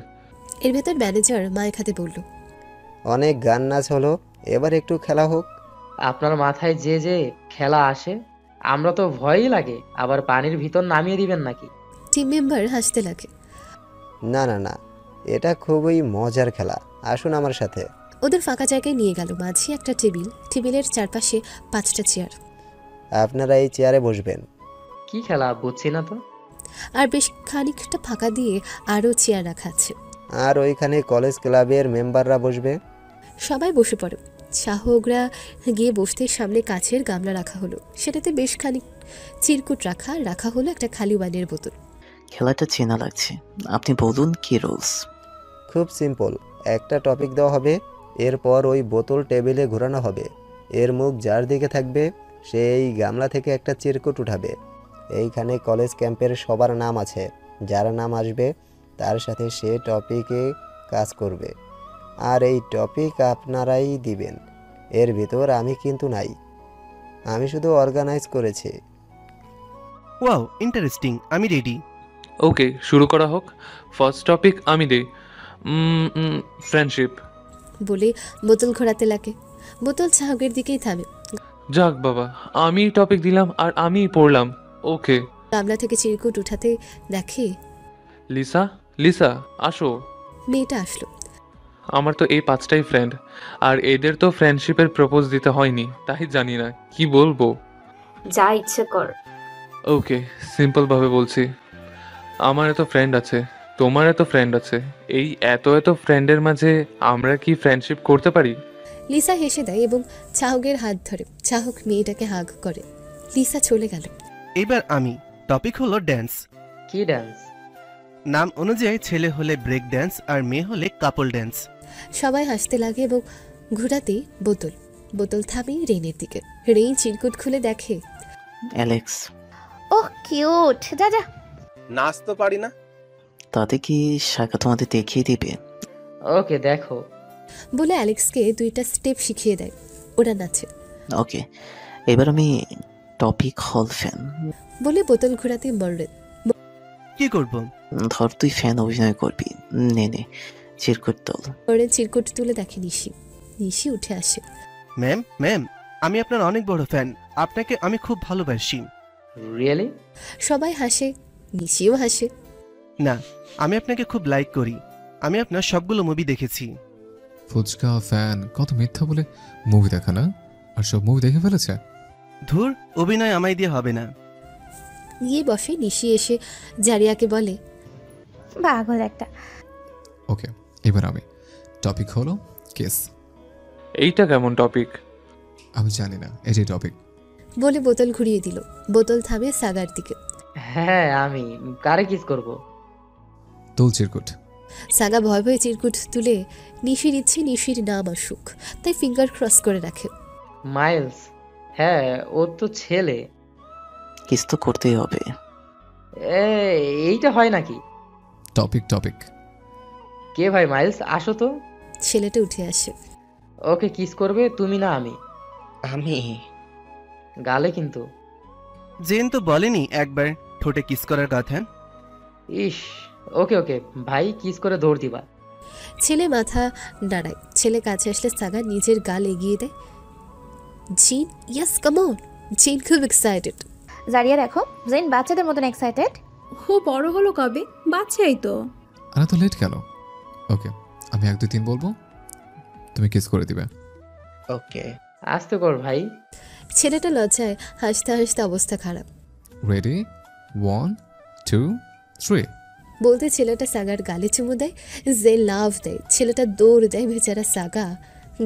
এর ভেতর ম্যানেজার মায়ের খাতে বলল, অনেক গান নাচ হলো, এবার একটু খেলা হোক। আপনার মাথায় যে যে খেলা আসে, আমরা তো ভয়ই লাগে। আবার পানির ভিতর নামিয়ে দিবেন নাকি? টিম মেম্বার হাসতে লাগে। না না না, এটা খুবই মজার খেলা, আসুন আমার সাথে। ওদের ফাঁকা জায়গায় নিয়ে গেল। মাঝে একটা টেবিল, টেবিলের চারপাশে 5টা চেয়ার। আপনারা এই চেয়ারে বসবেন। কি খেলা বুঝছি না তো। আর বেশ খানিকটা ফাঁকা দিয়ে আরও চেয়ার রাখা আছে। আর ওইখানে কলেজ ক্লাবের মেম্বাররা বসবে। সবাই বসে পড়ে। চাহকরা গিয়ে বসতে সামনে কাছের গামলা রাখা হলো, সেটাতে বেশ খানিক চিরকুট রাখা হলো একটা খালি ওয়াইনের বোতল। খেলাটা চেনা লাগছে, আপনি বলুন কি রুলস? খুব সিম্পল, একটা টপিক দেওয়া হবে, এরপর ওই বোতল টেবিলে ঘোরানো হবে। এর মুখ যার দিকে থাকবে সেই গামলা থেকে একটা চিরকুট উঠাবে। এইখানে কলেজ ক্যাম্পের সবার নাম আছে, যার নাম আসবে তার সাথে সে টপিকে কাজ করবে। আর এই টপিক আপনারাই দিবেন, এর ভিতর আমি কিন্তু নাই, আমি শুধু অর্গানাইজ করেছি। ওয়াও, ইন্টারেস্টিং, আমি রেডি। ওকে, শুরু করা হোক। ফার্স্ট টপিক আমি দেই, ফ্রেন্ডশিপ। বলে বোতল ঘোরাতে লাগে। বোতল চাহকের দিকেই থামে। যাক বাবা, আমি টপিক দিলাম আর আমি পড়লাম। ওকে। গামলা থেকে চিরকুট উঠাতে দেখে লিসা, লিসা আসো। মেয়েটা আসলো। আমার তো এই 5টাই ফ্রেন্ড, আর এদের তো ফ্রেন্ডশিপের প্রপোজ দিতে হয়নি, তাই জানি না কি বলবো। যা ইচ্ছে কর। ওকে, সিম্পলভাবে বলছি, আমার এত ফ্রেন্ড আছে, তোমার এত ফ্রেন্ড আছে, এই এত ফ্রেন্ডের মাঝে আমরা কি ফ্রেন্ডশিপ করতে পারি? লিসা হেসে দেয় এবং চাহকের হাত ধরে। চাহক মেয়েটাকে হাগ করে। লিসা চলে গেল। এবার আমি। টপিক হলো ড্যান্স। কি ড্যান্স? নাম অনুযায়ী ছেলে হলে ব্রেক ড্যান্স আর মেয়ে হলে কাপল ড্যান্স। সবাই হাসতে লাগে এবং ঘোরাতে বোতল থামে রেনের দিকে। রেন চিরকুট খুলে দেখে অ্যালেক্স। ওহ কিউট, যা যা। নাচ তো পারি না। তাতে কি শাখা তোমাদের দেখিয়ে দিবে? ওকে দেখো। বলে অ্যালেক্সকে 2টা স্টেপ শিখিয়ে দেয়। ওরা নাচে। ওকে, এবার আমি টপিক হল ফ্যান। বলে বোতল ঘোরাতে মররেন। কি করব? ধর তুই ফ্যান অভিনয় করবি। নে নে, চিরকুট তোল। মররেন চিরকুট তুলে দেখে নিশি। নিশি উঠে আসে। ম্যাম ম্যাম, আমি আপনার অনেক বড় ফ্যান, আপনাকে আমি খুব ভালোবাসি। রিয়েলি? সবাই হাসে, নিশিও হাসে। না, আমি আপনাকে খুব লাইক করি, আমি আপনার সবগুলো মুভি দেখেছি। ফুচকা ফ্যান কত মিথ্যা বলে মুভি দেখা না, আর সব মুভি দেখে ফেলেছে। ধুর, অভিনয় আমায় দিয়ে হবে না। গিয়ে বসে। নিশি এসে জারিয়াকে বলে, পাগল একটা। ওকে, এবার আমি। টপিক হলো কেস। এইটা কেমন টপিক? আমি জানি না, এটাই টপিক। বলে বোতল ঘুরিয়ে দিল। বোতল থামে সাগার দিকে। হ্যাঁ, আমি কারে কিস করব? তোল চিরকুট। সাগা ভয় ভয়ে চিরকুট তুলে নিশির ইচ্ছে নিশির নাম আসুক, তাই ফিঙ্গার ক্রস করে রাখে। মাইলস? হ্যাঁ, ও তো ছেলে। কিস তো করতেই হবে। এ, এইটা হয় নাকি? Topic topic. কে ভাই মাইলস? আসো তো। ছেলেটা উঠে আসে। ওকে কিস করবে তুমি না আমি? আমি? গালে কিন্তু। জেন তো বলেনি একবার ঠোঁটে কিস করার কথা। ইস, ওকে ওকে ভাই, কিস করে দৌড় দিবা। ছেলে মাথা নাড়ায়। ছেলে কাছে আসলে সাগা নিজের গাল এগিয়ে দেয়। জিন, ইয়াস কাম অন। জিন খুব এক্সাইটেড। জারিয়া দেখো, জেন বাচ্চাদের মতন এক্সাইটেড। ও বড় হলো কবে? বাচ্চাই তো। আর তো লেট কেন? ওকে, আমি 1 2 3 বলবো, তুমি কিস করে দিবে। ওকে। আস্তে কর ভাই। ছেলেটা লজ্জায় হাসতে হাসতে অবস্থা খারাপ। রেডি, 1 2 3। বলতে ছেলেটা সাগার গালে চুমু দেয়। যে লাভ দেয়। ছেলেটা দৌড় দেয়। বেচারা সাগা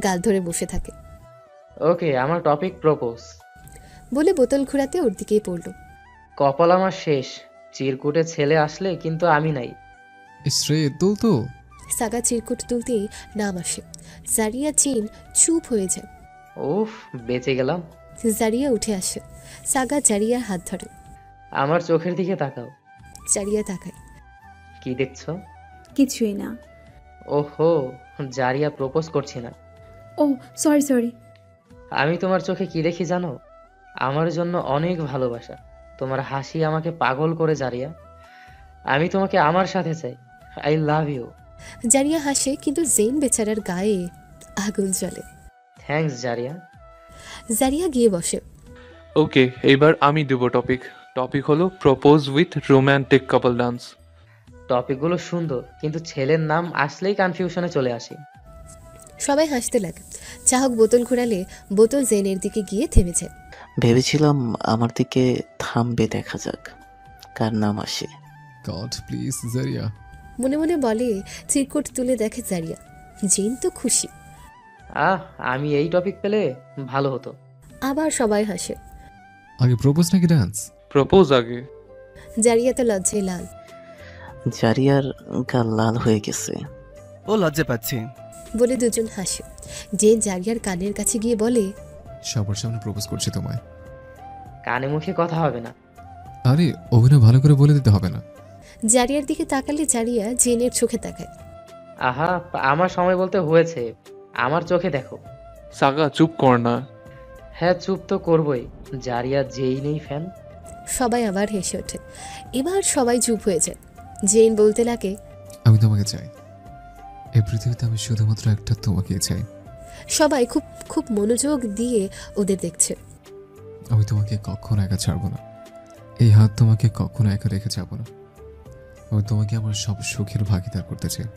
গাল ধরে বসে থাকে। ওকে, আমার টপিক প্রপোজ। বলে বোতল ঘোরাতে ওর দিকেই পড়ল। কপাল আমার শেষ, চিরকুটে ছেলে আসলে কিন্তু আমি নাই। ইসরে তুল তো। সাগা চিরকুট তুলতেই নাম আসে। জারিয়া জিন চুপ হয়ে যায়। উফ, বেঁচে গেলাম। জারিয়া উঠে আসে। সাগা জারিয়ার হাত ধরে। আমার চোখের দিকে তাকাও। জারিয়া তাকায়। কি দেখছো? কিছুই না। ওহো, জারিয়া প্রপোজ করছি না। ও সরি সরি। আমি তোমার চোখে কি দেখি জানো? আমার জন্য অনেক ভালোবাসা। তোমার হাসি আমাকে পাগল করে জারিয়া। আমি তোমাকে আমার সাথে চাই। I love you. জারিয়া হাসে, কিন্তু জেন বেচারার গায়ে আগুন জ্বলে। থ্যাঙ্কস জারিয়া। জারিয়া গিয়ে বসে। ওকে, এইবার আমি দেব টপিক। টপিক হলো propose with romantic couple dance. টপিকগুলো সুন্দর, কিন্তু ছেলের নাম আসলেই কনফিউশনে চলে আসি। সবাই হাসতে লাগে। চাহক বোতল ঘোরালে বোতল জেনের দিকে গিয়ে থেমে যায়। ভেবেছিলাম আমার দিকে থামবে, দেখা যাক কার নাম আসে। গড প্লিজ জারিয়া। মনে মনে বলে। চিরকুট তুলে দেখে জারিয়া। জেন তো খুশি। আমি এই টপিক পেলে ভালো হতো। আবার সবাই হাসে। আগে প্রপোজ নাকি ডান্স? প্রপোজ আগে। জারিয়া তো লজ্জায় লাল। জারিয়ার গাল লাল হয়ে গেছে। ও লজ্জা পাচ্ছে। বলে দুজন হাসে। জেন জারিয়ার কানের কাছে গিয়ে বলে, সবার সামনে প্রপোজ করছি তোমায়। কানে মুখে কথা হবে না। আরে অভিনয় ভালো করে বলে দিতে হবে না। জারিয়ার দিকে তাকালে জারিয়া জেনের চোখে তাকায়। আহা, আমার সময় বলতে হয়েছে, আমার চোখে দেখো। সাগা চুপ কর না। হ্যাঁ, চুপ তো করবই। জারিয়া যেই নেই ফ্যান। সবাই আবার হেসে ওঠে। এবার সবাই চুপ হয়ে যায়। জেন বলতে লাগে, আমি তোমাকে চাই। এই পৃথিবীতে আমি শুধুমাত্র একটা তোমাকেই চাই। সবাই খুব খুব মনোযোগ দিয়ে ওদের দেখছে। আমি তোমাকে কখনো একা ছাড়বো না। এই হাত তোমাকে কখনো একা রেখে যাবো না। আমি তোমাকে আমার সব সুখের ভাগিদার করতে চাই।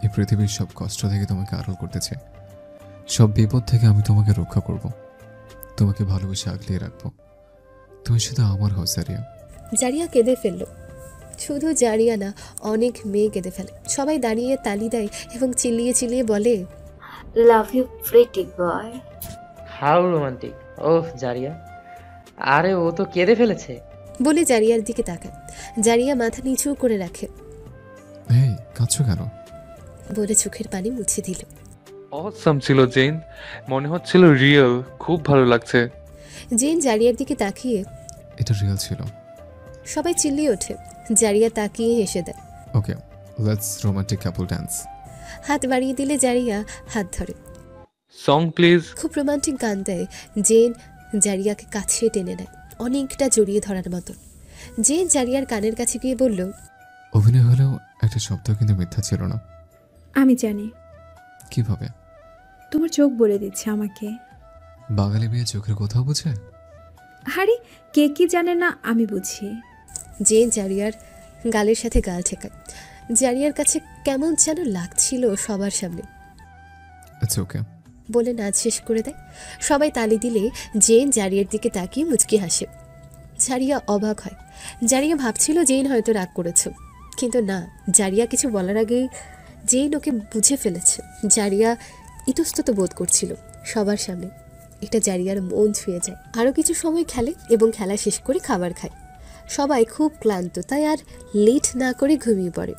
এই পৃথিবীর সব কষ্ট থেকে তোমাকে আড়াল করতে চাই। সব বিপদ থেকে আমি তোমাকে রক্ষা করব। তোমাকে ভালোবেসে আগলিয়ে রাখবো। তুমি শুধু আমার হও জারিয়া। জারিয়া কেঁদে ফেলল। শুধু জারিয়া না, অনেক মেয়ে কেঁদে ফেলে। সবাই দাঁড়িয়ে তালি দেয় এবং চিল্লিয়ে চিল্লিয়ে বলে, love you pretty boy. How romantic. Oh Zaria, আরে ও তো কেঁদে ফেলেছে। বলে জারিয়ার দিকে তাকায়। জারিয়া মাথা নিচু করে রাখে। এই কাঁদছো কেন? বলে চোখের পানি মুছে দিল। অসাম ছিল জেন, মনে হচ্ছিল রিয়েল। খুব ভালো লাগছে। জেন জারিয়ার দিকে তাকিয়ে, এটা রিয়েল ছিল। সবাই চিল্লিয়ে ওঠে। জারিয়া তাকিয়ে হেসে দেয়। ওকে, লেটস রোমান্টিক কাপল ডান্স। হাত বাড়িয়ে দিলে জারিয়া হাত ধরে। Song please. খুব রোমান্টিক গান দেয়। জেন জারিয়াকে কাছে টেনে নেয়, অনেকটা জড়িয়ে ধরার মতো। জেন জারিয়ার কানের কাছে গিয়ে বলল, অভিনয় হলেও একটা শব্দ কিন্তু মিথ্যা ছিল না। আমি জানি, কিভাবে? তোমার চোখ বলে দিচ্ছে আমাকে। বাঙালি মেয়ে চোখের কোথাও বোঝে? আরে কে কি জানে না, আমি বুঝি। জেন জারিয়ার গালের সাথে গাল ঠেকায়। জারিয়ার কাছে কেমন যেন লাগছিল সবার সামনে, ইটস ওকে বলে নাচ শেষ করে দেয়। সবাই তালি দিলে জেন জারিয়ার দিকে তাকিয়ে মুচকি হাসে। জারিয়া অবাক হয়। জারিয়া ভাবছিল জেন হয়তো রাগ করেছে, কিন্তু না, জারিয়া কিছু বলার আগেই জেন ওকে বুঝে ফেলেছে। জারিয়া ইতস্তত বোধ করছিল সবার সামনে। এটা জারিয়ার মন ছুঁয়ে যায়। আরও কিছু সময় খেলে এবং খেলা শেষ করে খাবার খায়। সবাই খুব ক্লান্ত, তাই আর লেট না করে ঘুমিয়ে পড়ে।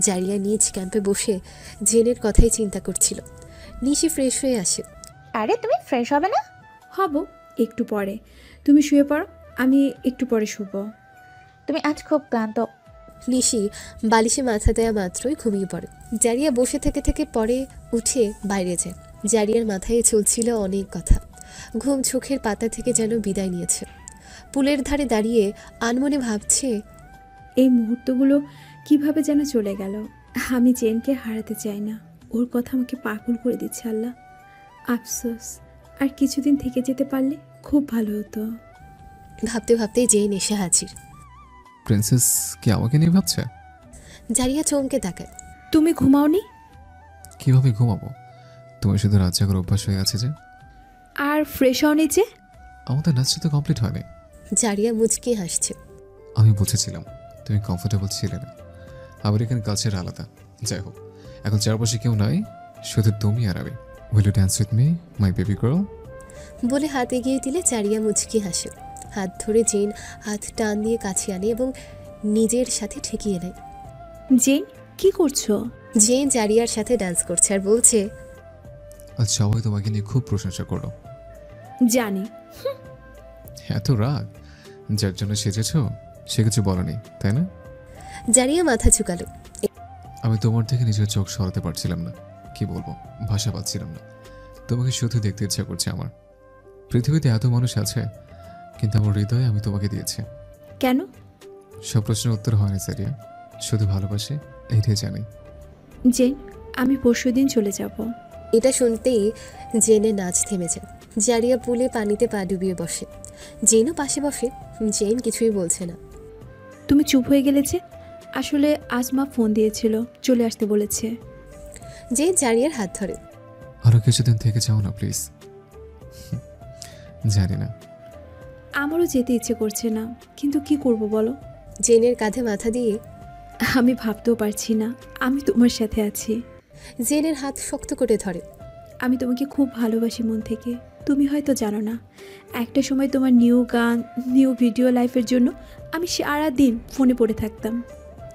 জারিয়া নিজ ক্যাম্পে বসে জেনের কথাই চিন্তা করছিল। নিশি ফ্রেশ হয়ে আসে। আরে তুমি ফ্রেশ হবে না? হব একটু পরে। তুমি শুয়ে পড়ো, আমি একটু পরে শুব। তুমি আজ খুব ক্লান্ত। নিশি বালিশে মাথা দেয়া মাত্রই ঘুমিয়ে পড়ে। জারিয়া বসে থেকে থেকে পরে উঠে বাইরে যায়। জারিয়ার মাথায় চলছিল অনেক কথা। ঘুম চোখের পাতা থেকে যেন বিদায় নিয়েছে। পুলের ধারে দাঁড়িয়ে আনমনে ভাবছে, এই মুহূর্তগুলো কিভাবে যেন চলে গেল। আমি জেনকে হারাতে চাই না, ওর কথা আমাকে পাগল করে দিচ্ছে আল্লাহ। আফসোস, আর কিছুদিন থেকে যেতে পারলে খুব ভালো হতো। ভাবতে ভাবতেই জেন এসে হাজির। প্রিন্সেস কি আমাকে নিয়ে ভাবছে? জারিয়া চমকে তাকায়। তুমি ঘুমাওনি? কিভাবে ঘুমাবো? তোমার শুধু রাত জাগার অভ্যাস হয়ে আছে যে। আর ফ্রেশ হওনি যে? আমাদের নাচটা তো কমপ্লিট হয়নি। জারিয়া মুচকি হাসছে। আমি বুঝেছিলাম তুমি কমফোর্টেবল ছিলে না। আবার এখানে কালচার আলাদা। যাই হোক, এখন চারপাশে কেউ নাই, শুধু তুমি আর আমি। Will you dance with me my baby girl? বলে হাত এগিয়ে দিলে জারিয়া মুচকি হাসে। হাত ধরে জেন হাত টান দিয়ে কাছে আনে এবং নিজের সাথে ঠেকিয়ে নেয়। জেন কি করছো? জেন জারিয়ার সাথে ডান্স করছে আর বলছে, আজ সবাই তোমাকে নিয়ে খুব প্রশংসা করলো। জানি। এত রাগ? যার জন্য সেজেছো সে কিছু বলেনি, তাই না? জারিয়া মাথা ঝুঁকালো। আমি তোমার থেকে নিজের চোখ সরাতে পারছিলাম না। কি বলবো, ভাষা পাচ্ছিলাম না। তোমাকে শুধু দেখতে ইচ্ছা করছে আমার। পৃথিবীতে এত মানুষ আছে, কিন্তু আমার হৃদয়ে আমি তোমাকে দিয়েছি। কেন? সব প্রশ্নের উত্তর হয়নি সারিয়া, শুধু ভালোবাসি এইটাই জানি। জেন, আমি পরশুদিন চলে যাব। এটা শুনতেই জেনে নাচ থেমে যায়। জারিয়া পুলে পানিতে পা ডুবিয়ে বসে। জেনও পাশে বসে। জেন কিছুই বলছে না। তুমি চুপ হয়ে গেলে যে? আসলে আসমা ফোন দিয়েছিল, চলে আসতে বলেছে। জেন জারিয়ার হাত ধরে। আরো কিছুদিন থেকে যাও না প্লিজ। জানি না, আমারও যেতে ইচ্ছে করছে না, কিন্তু কি করব বলো? জেনের কাঁধে মাথা দিয়ে, আমি ভাবতেও পারছি না আমি তোমার সাথে আছি। জেনের হাত শক্ত করে ধরে। আমি তোমাকে খুব ভালোবাসি মন থেকে। তুমি হয়তো জানো না, একটা সময় তোমার নিউ গান, নিউ ভিডিও লাইফের জন্য আমি সারা দিন ফোনে পড়ে থাকতাম।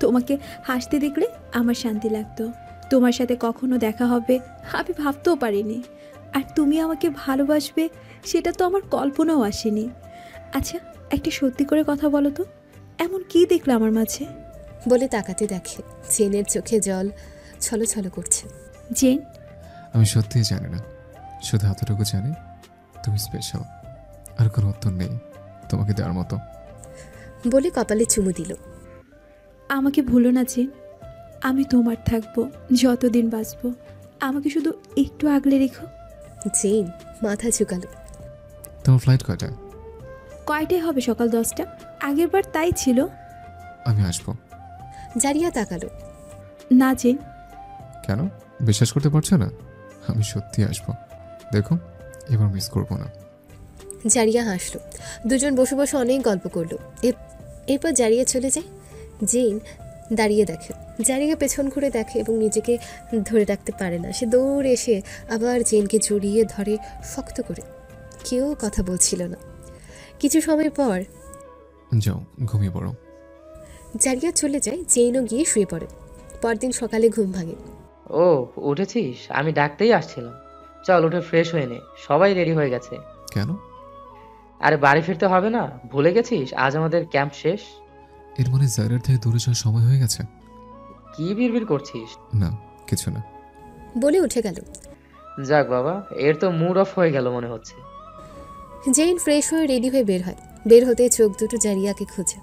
তোমাকে হাসতে দেখলে আমার শান্তি লাগতো। তোমার সাথে কখনো দেখা হবে আমি ভাবতেও পারিনি। আর তুমি আমাকে ভালোবাসবে সেটা তো আমার কল্পনাও আসেনি। আচ্ছা, একটা সত্যি করে কথা বলো তো, এমন কি দেখলে আমার মাঝে? বলে তাকাতে দেখে জেনের চোখে জল ছলছল করছে। জেন, আমি সত্যিই জানি না, শুধু এতটুকু জানি তুমি স্পেশাল। আর কোনো উত্তর নেই তোমাকে দেওয়ার মতো। বলে কপালে চুমু দিল। আমাকে ভুলো না জেন, আমি তোমার থাকবো যতদিন বাঁচবো। আমাকে শুধু একটু আগলে রেখো। জেন মাথা ঝুঁকালো। তোমার ফ্লাইট কয়টা? কয়টায় হবে? সকাল 10টা। আগের বার তাই ছিল। আমি আসবো। জারিয়া তাকালো। না জেন। কেন বিশ্বাস করতে পারছো না? আমি সত্যি আসবো, দেখো এবার মিস করবো না। জারিয়া হাসলো। দুজন বসে বসে অনেক গল্প করলো। এরপর জারিয়া চলে যায়। জেন দাঁড়িয়ে দেখে। জারিয়া পেছন ঘুরে দেখে এবং নিজেকে ধরে রাখতে পারে না। সে দৌড়ে এসে আবার জেনকে জড়িয়ে ধরে শক্ত করে। কেউ কথা বলছিল না। কিছু সময় পর যাও ঘুমিয়ে পড়ো। জারিয়া চলে যায়। জেনও গিয়ে শুয়ে পড়ে। পরদিন সকালে ঘুম ভাঙে। ও উঠেছিস? আমি ডাকতেই আসছিলাম। চল উঠে ফ্রেশ হয়ে নে, সবাই রেডি হয়ে গেছে। কেন? আরে বাড়ি ফিরতে হবে না? ভুলে গেছিস আজ আমাদের ক্যাম্প শেষ? এর মানে জায়গার থেকে দূরে যাওয়ার সময় হয়ে গেছে? কি বিড়বিড় করছিস? না কিছু না। বলে উঠে গেল। যাক বাবা, এর তো মুড অফ হয়ে গেল মনে হচ্ছে। জেইন ফ্রেশ হয়ে রেডি হয়ে বের হয়। বের হতে চোখ দুটো জারিয়াকে খুঁজে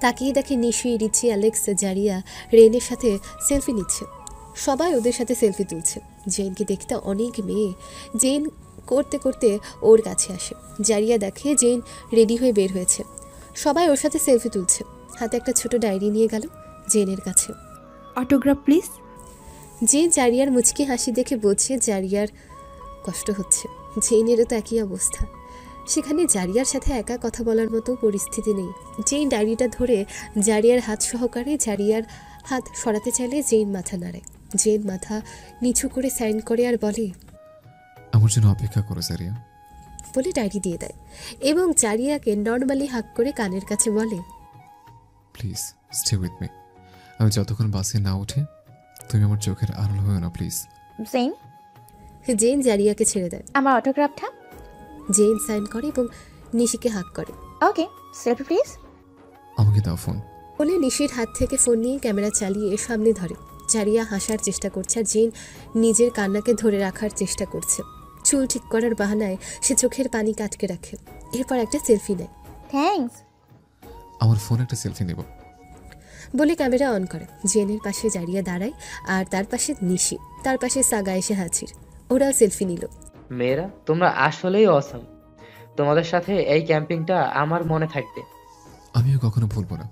তাকিয়ে দেখে নিশি, রিচি, অ্যালেক্স, জারিয়া রেনের সাথে সেলফি নিচ্ছে। সবাই ওদের সাথে সেলফি তুলছে। জেইনকে দেখতে অনেক মেয়ে। জেইন করতে করতে ওর কাছে আসে। জারিয়া দেখে জেইন রেডি হয়ে বের হয়েছে। সবাই ওর সাথে সেলফি তুলছে। হাতে একটা ছোট ডায়েরি নিয়ে গেল জেইনের কাছে। Autograph please. জেইন জারিয়ার মুচকি হাসি দেখে বোঝে জারিয়ার কষ্ট হচ্ছে। জেইনেরও তো একই অবস্থা। সেখানে জারিয়ার সাথে একা কথা বলার মতো পরিস্থিতি নেই। জেইন ডায়েরিটা ধরে জারিয়ার হাত সহকারে জারিয়ার হাত সরাতে চাইলে জেইন মাথা নাড়ে। জেইন মাথা নিচু করে সাইন করে আর বলে, আমার জন্য অপেক্ষা করো জারিয়া। বলে ডায়েরি দিয়ে দেয় এবং জারিয়াকে নর্মালি হাক করে কানের কাছে বলে, প্লিজ স্টে উইথ মি। আমি যতক্ষণ বাসে না উঠে তুমি আমার চোখের আড়াল হয়েও না প্লিজ। জেইন, জেইন জারিয়াকে ছেড়ে দেয়। আমার অটোগ্রাফটা। জেইন সাইন করে এবং নিশিকে হাক করে। ওকে, সেলফি প্লিজ। আমাকে দাও ফোন। বলে নিশির হাত থেকে ফোন নিয়ে ক্যামেরা চালিয়ে সামনে ধরে। জারিয়া হাসার চেষ্টা করছে আর জেইন নিজের কান্নাকে ধরে রাখার চেষ্টা করছে। চুল ঠিক করার বাহানায় সে চোখের পানি কাটকে রাখে। এরপর একটা সেলফি নেয়। থ্যাঙ্কস। আমার ফোনে একটা সেলফি নেব বলে ক্যামেরা অন করে। জেনের পাশে জারিয়া দাঁড়ায় আর তার পাশে নিশি, তার পাশে সাগা এসে হাজির। ওরাও সেলফি নিল। মেয়েরা, তোমরা আসলেই অসাম। তোমাদের সাথে এই ক্যাম্পিংটা আমার মনে থাকবে। আমিও কখনো ভুলবো না।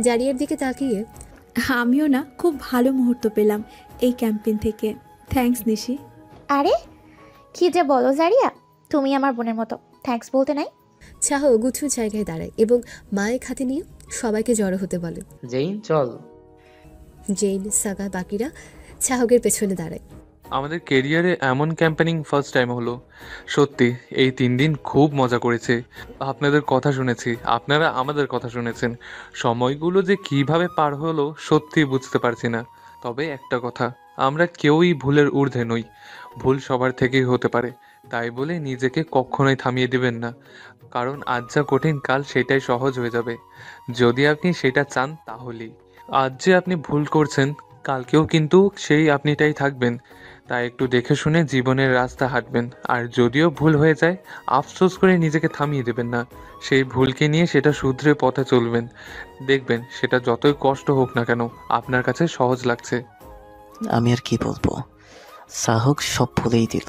জারিয়ার দিকে তাকিয়ে, আমিও না, খুব ভালো মুহূর্ত পেলাম এই ক্যাম্পেইন থেকে। থ্যাঙ্কস নিশি। আরে কি যে বলো জারিয়া, তুমি আমার বোনের মতো, থ্যাঙ্কস বলতে নাই। চাহ গুছু জায়গায় দাঁড়ায় এবং মায়ের হাতে নিয়ে সবাইকে জড়ো হতে বলে। জেইন চল। জেইন, সাগা, বাকিরা চাহকের পেছনে দাঁড়ায়। আমাদের কেরিয়ারে এমন ক্যাম্পেনিং ফার্স্ট টাইম হলো। সত্যি এই 3 দিন খুব মজা করেছে। আপনাদের কথা শুনেছি, আপনারা আমাদের কথা শুনেছেন। সময়গুলো যে কিভাবে পার হলো সত্যি বুঝতে পারছি না। তবে একটা কথা, আমরা কেউই ভুলের ঊর্ধ্বে নই। ভুল সবার থেকেই হতে পারে। তাই বলে নিজেকে কখনোই থামিয়ে দিবেন না, কারণ আজ যা কঠিন কাল সেটাই সহজ হয়ে যাবে, যদি আপনি সেটা চান তাহলেই। আজ যে আপনি ভুল করছেন কালকেও কিন্তু সেই আপনিটাই থাকবেন। তাই একটু দেখে শুনে জীবনের রাস্তা হাঁটবেন। আর যদিও ভুল হয়ে যায়, আফসোস করে নিজেকে থামিয়ে দেবেন না। সেই ভুলকে নিয়ে সেটা শুধরে পথে চলবেন। দেখবেন সেটা যতই কষ্ট হোক না কেন আপনার কাছে সহজ লাগছে। আমি আর কি বলবো, সাহক সব ভুলেই দিল।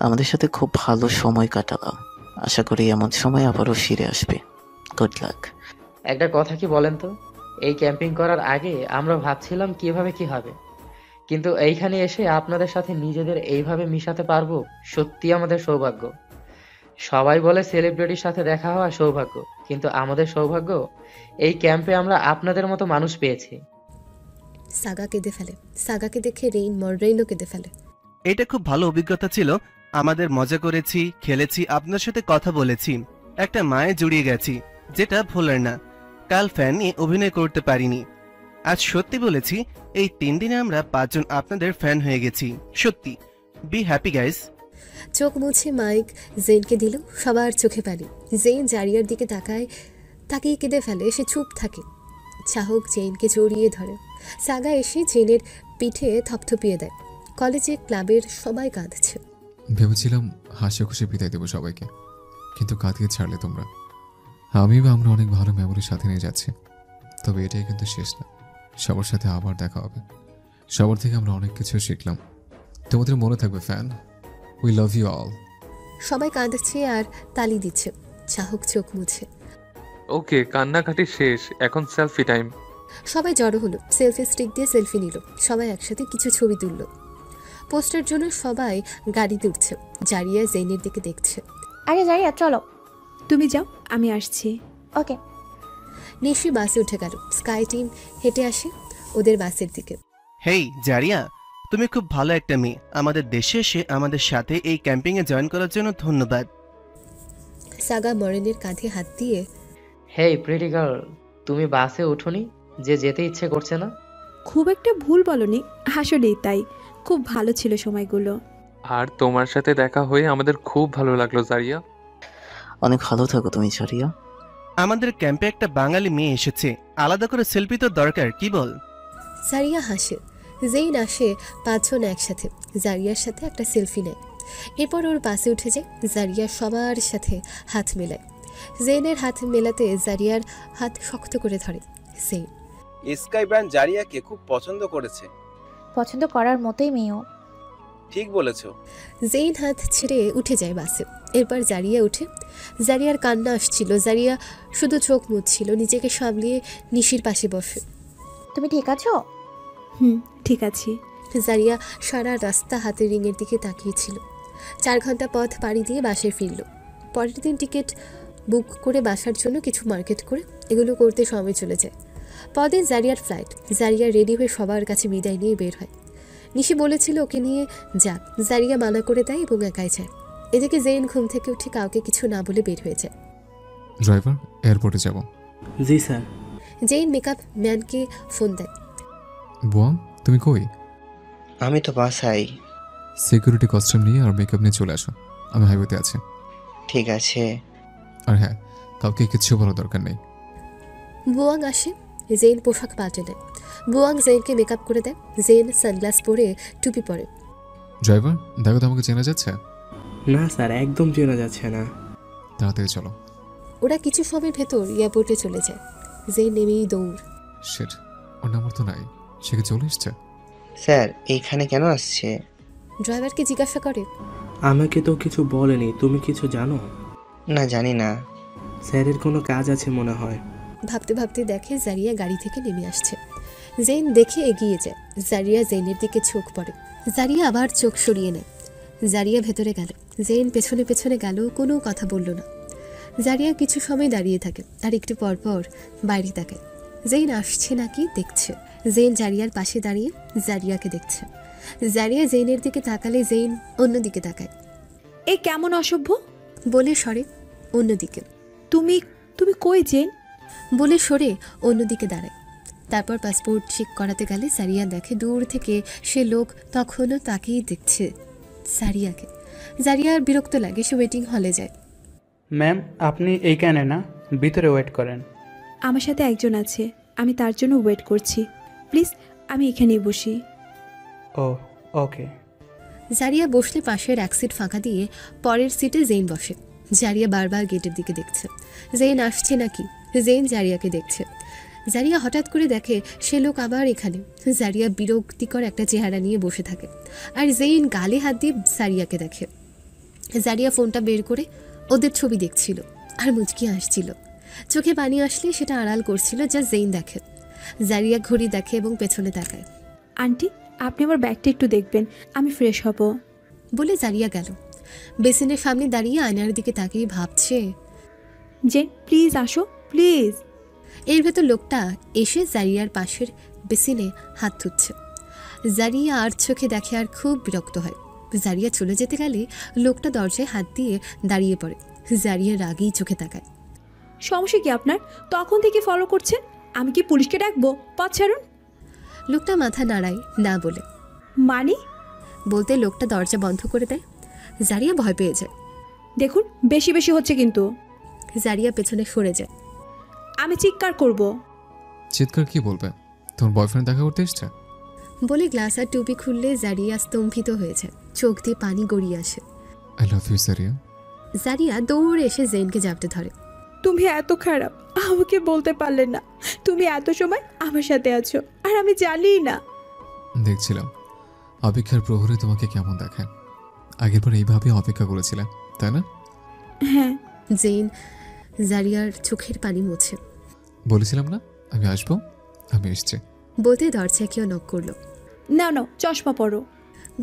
আমাদের সাথে খুব ভালো সময় কাটালাম। আশা করি এমন সময় আবারও ফিরে আসবে। Good luck. একটা কথা কি বলেন তো, এই ক্যাম্পিং করার আগে আমরা ভাবছিলাম কিভাবে কি হবে, কিন্তু এইখানে এসে আপনাদের সাথে নিজেদের এইভাবে মিশাতে পারবো সত্যি আমাদের সৌভাগ্য। সবাই বলে সেলিব্রিটির সাথে দেখা হওয়া সৌভাগ্য, কিন্তু আমাদের সৌভাগ্য এই ক্যাম্পে আমরা আপনাদের মতো মানুষ পেয়েছি। সাগা কেঁদে ফেলে। সাগাকে দেখে রেইনও কেঁদে ফেলে। এটা খুব ভালো অভিজ্ঞতা ছিল। আমাদের মজা করেছি, খেলেছি, আপনার সাথে কথা বলেছি, একটা মায়ে জড়িয়ে গেছি, যেটা ভোলার না। কাল ফ্যান নিয়ে অভিনয় করতে পারিনি। আজ সত্যি বলেছি, এই 3 দিনে আমরা 5 জন আপনাদের ফ্যান হয়ে গেছি। সত্যি বি হ্যাপি গাইস। চোখ মুছে মাইক জেইনকে দিল। সবার চোখে পানি। জেইন জারিয়ার দিকে তাকিয়ে কেঁদে ফেলে। সে চুপ থাকে। চাহক জেইনকে জড়িয়ে ধরে। সাগা এসে জেইনের পিঠে থপথপিয়ে দেয়। কলেজে ক্লাবের সবাই কাঁদছে। ভেবেছিলাম হাসি খুশি বিদায় দেবো সবাইকে, কিন্তু কাঁদিয়ে ছাড়লে তোমরা। আমি বা আমরা অনেক ভালো মেমোরির সাথে নিয়ে যাচ্ছি, তবে এটাই কিন্তু শেষ না। সবার সাথে আবার দেখা হবে। সবার থেকে আমরা অনেক কিছু শিখলাম। তোমাদের মনে থাকবে fan. We love you all. সবাই কাঁদছে আর তালি দিচ্ছে। চাহক চোখ মুছে। ওকে, কান্নাকাটি শেষ, এখন সেলফি টাইম। সবাই জড়ো হলো। সেলফি স্টিক দিয়ে সেলফি নিল। সবাই একসাথে কিছু ছবি তুলল। পোস্টার জন্য সবাই গাড়িতে উঠছে। জারিয়া জেইনের দিকে দেখছে। আরে জারিয়া চলো। তুমি যাও, আমি আসছি। ওকে। নিশি বাসে উঠে গেল। স্কাই টিম হেঁটে আসে ওদের বাসের দিকে। হেই জারিয়া, তুমি খুব ভালো একটা মেয়ে। আমাদের দেশে এসে আমাদের সাথে এই ক্যাম্পিংয়ে জয়েন করার জন্য ধন্যবাদ। সাগা মরেনের কাঁধে হাত দিয়ে, হেই প্রিটি গার্ল, তুমি বাসে উঠোনি যে যেতে ইচ্ছে করছে না? খুব একটা ভুল বলনি, আসলেই তাই। খুব ভালো ছিল সময়গুলো। আর তোমার সাথে দেখা হয়ে আমাদের খুব ভালো লাগলো জারিয়া। অনেক ভালো থাকো তুমি জারিয়া। আমাদের ক্যাম্পে একটা বাঙালি মেয়ে এসেছে, আলাদা করে সেলফি তো দরকার, কি বল? জারিয়া হাসে। জেইন আসে 5 জন একসাথে, জারিয়ার সাথে একটা সেলফি নেয়। এরপর ওর বাসে উঠে যায়। জারিয়া সবার সাথে হাত মেলায়। জেইনের হাত মেলাতে জারিয়ার হাত শক্ত করে ধরে জেইন। স্কাই ব্র্যান্ড জারিয়াকে খুব পছন্দ করেছে। পছন্দ করার মতোই মেয়েও। ঠিক বলেছো। জেইন হাত ছেড়ে উঠে যায় বাসে। এরপর জারিয়া উঠে। জারিয়ার কান্না আসছিল। জারিয়া শুধু চোখ মুছছিল, নিজেকে সামলিয়ে নিশির পাশে বসে। তুমি ঠিক আছো? ঠিক আছি। জারিয়া সারা রাস্তা হাতের রিংয়ের দিকে তাকিয়েছিল। 4 ঘন্টা পথ পাড়ি দিয়ে বাসে ফিরল। পরের দিন টিকিট বুক করে বাসার জন্য কিছু মার্কেট করে এগুলো করতে সময় চলে যায়। পরদিন জারিয়ার ফ্লাইট। জারিয়া রেডি হয়ে সবার কাছে বিদায় নিয়ে বের হয়। নিশি বলেছিল ওকে নিয়ে যাক, জারিয়া মানা করে দেয় এবং একাই যায়। এদিকে জেইন ঘুম থেকে উঠে কাউকে কিছু না বলে বের হয়ে যায়। ড্রাইভার, এয়ারপোর্টে যাব। জি স্যার। জেইন মেকআপ ম্যানকে ফোন দেয়। বুয়াং, তুমি কই? আমি তো বাসায়। সিকিউরিটি কস্টিউম নিয়ে আর মেকআপ নিয়ে চলে আসো, আমি হাইওয়েতে আছি। ঠিক আছে। আর হ্যাঁ, কাউকে কিচ্ছু বলার দরকার নেই। বুয়াং আসে। জেইন পোশাক পাল্টে নেয়। বুয়াং জেইনকে মেকআপ করে দেয়। জেইন সানগ্লাস পরে টুপি পরে। ড্রাইভার, দেখো তো আমাকে চেনা যাচ্ছে? না স্যার, একদম চেনা যাচ্ছে না। তাড়াতাড়ি চলো। ওরা কিছু সময়ের ভেতর এয়ারপোর্টে চলে যায়। জেইন নেমেই দৌড়। শিট, ওর নাম্বার তো নাই। সে কি চলে এসছে? স্যার এইখানে কেন আসছে? ড্রাইভারকে জিজ্ঞাসা করে। আমাকে তো কিছু বলেনি, তুমি কিছু জানো? না, জানি না। স্যারের কোনো কাজ আছে মনে হয়। ভাবতে ভাবতে দেখে জারিয়া গাড়ি থেকে নেমে আসছে। জেইন দেখে এগিয়ে যায়। জারিয়া জেইনের দিকে চোখ পড়ে। জারিয়া আবার চোখ সরিয়ে নেয়। জারিয়া ভেতরে গেল। জেইন পেছনে পেছনে গেল, কোনো কথা বলল না। জারিয়া কিছু সময় দাঁড়িয়ে থাকে, আর একটু পর পর বাইরে তাকায়। জেইন আসছে নাকি দেখছে। জেইন জারিয়ার পাশে দাঁড়িয়ে জারিয়াকে দেখছে। জারিয়া জেইনের দিকে তাকালে জেইন অন্যদিকে তাকায়। এ কেমন অসভ্য বলে সরে অন্যদিকে। তুমি তুমি কই জেন? বলে সরে অন্যদিকে দাঁড়ায়। তারপর পাসপোর্ট চেক করাতে গেলে জারিয়া দেখে দূর থেকে সে লোক তখনও তাকেই দেখছে, জারিয়াকে। জারিয়ার বিরক্ত লাগে, সে ওয়েটিং হলে যায়। ম্যাম, আপনি এইখানে না, ভিতরে ওয়েট করেন। আমার সাথে একজন আছে, আমি তার জন্য ওয়েট করছি। প্লিজ আমি এখানেই বসি। ও ওকে। জারিয়া বসলে পাশের এক সিট ফাঁকা দিয়ে পরের সিটে জেইন বসে। জারিয়া বারবার গেটের দিকে দেখছে, জেইন আসছে নাকি। জেইন জারিয়াকে দেখছে। জারিয়া হঠাৎ করে দেখে সে লোক আবার এখানে। জারিয়া বিরক্তিকর একটা চেহারা নিয়ে বসে থাকে, আর জেইন গালে হাত দিয়ে জারিয়াকে দেখে। জারিয়া ফোনটা বের করে ওদের ছবি দেখছিল আর মুচকি হাসছিল। চোখে পানি আসলে সেটা আড়াল করছিল, যা জেইন দেখে। জারিয়া ঘড়ি দেখে এবং পেছনে তাকায়। আন্টি, আপনি আমার ব্যাগটা একটু দেখবেন, আমি ফ্রেশ হব। বলে জারিয়া গেল। বেসিনের সামনে দাঁড়িয়ে আয়নার দিকে তাকিয়ে ভাবছে, জেন প্লিজ আসো, প্লিজ। এর ভেতর লোকটা এসে জারিয়ার পাশের বেসিনে হাত ধুচ্ছে। জারিয়া আর চোখে দেখে আর খুব বিরক্ত হয়। জারিয়া চলে যেতে গেলে লোকটা দরজায় হাত দিয়ে দাঁড়িয়ে পড়ে। জারিয়া রাগেই চোখে তাকায়। সমস্যা কি আপনার? তখন থেকে ফলো করছেন। আমি কি পুলিশকে ডাকবো? পথ ছাড়ুন। লোকটা মাথা নাড়ায় না বলে। মানে? বলতে লোকটা দরজা বন্ধ করে দেয়। জারিয়া ভয় পেয়ে যায়। দেখুন, বেশি বেশি হচ্ছে কিন্তু। জারিয়া পেছনে সরে যায়। আমি চিৎকার করব। চিৎকার কি বলবে? তোমার বয়ফ্রেন্ড দেখা করতে এসছে বলে গ্লাস আর টুপি খুললে জারিয়া স্তম্ভিত হয়ে যায়। চোখ দিয়ে পানি গড়িয়ে আসে। আই লাভ ইউ জারিয়া। জারিয়া দৌড়ে এসে জেইনকে জাপটে ধরে। তুমি এত খারাপ, আমাকে বলতে পারলে না। তুমি এত সময় আমার সাথে আছো আর আমি জানি না। দেখছিলাম অপেক্ষার প্রহরে তোমাকে কেমন দেখায়। আগের বার এইভাবে অপেক্ষা করেছিলাম, তাই না? হ্যাঁ। জেইন জারিয়ার চোখের পানি মুছে। বলেছিলাম না আমি আসবো, আমি এসছি। বলতে দরজায় কেউ নক করলো। না না, চশমা পরো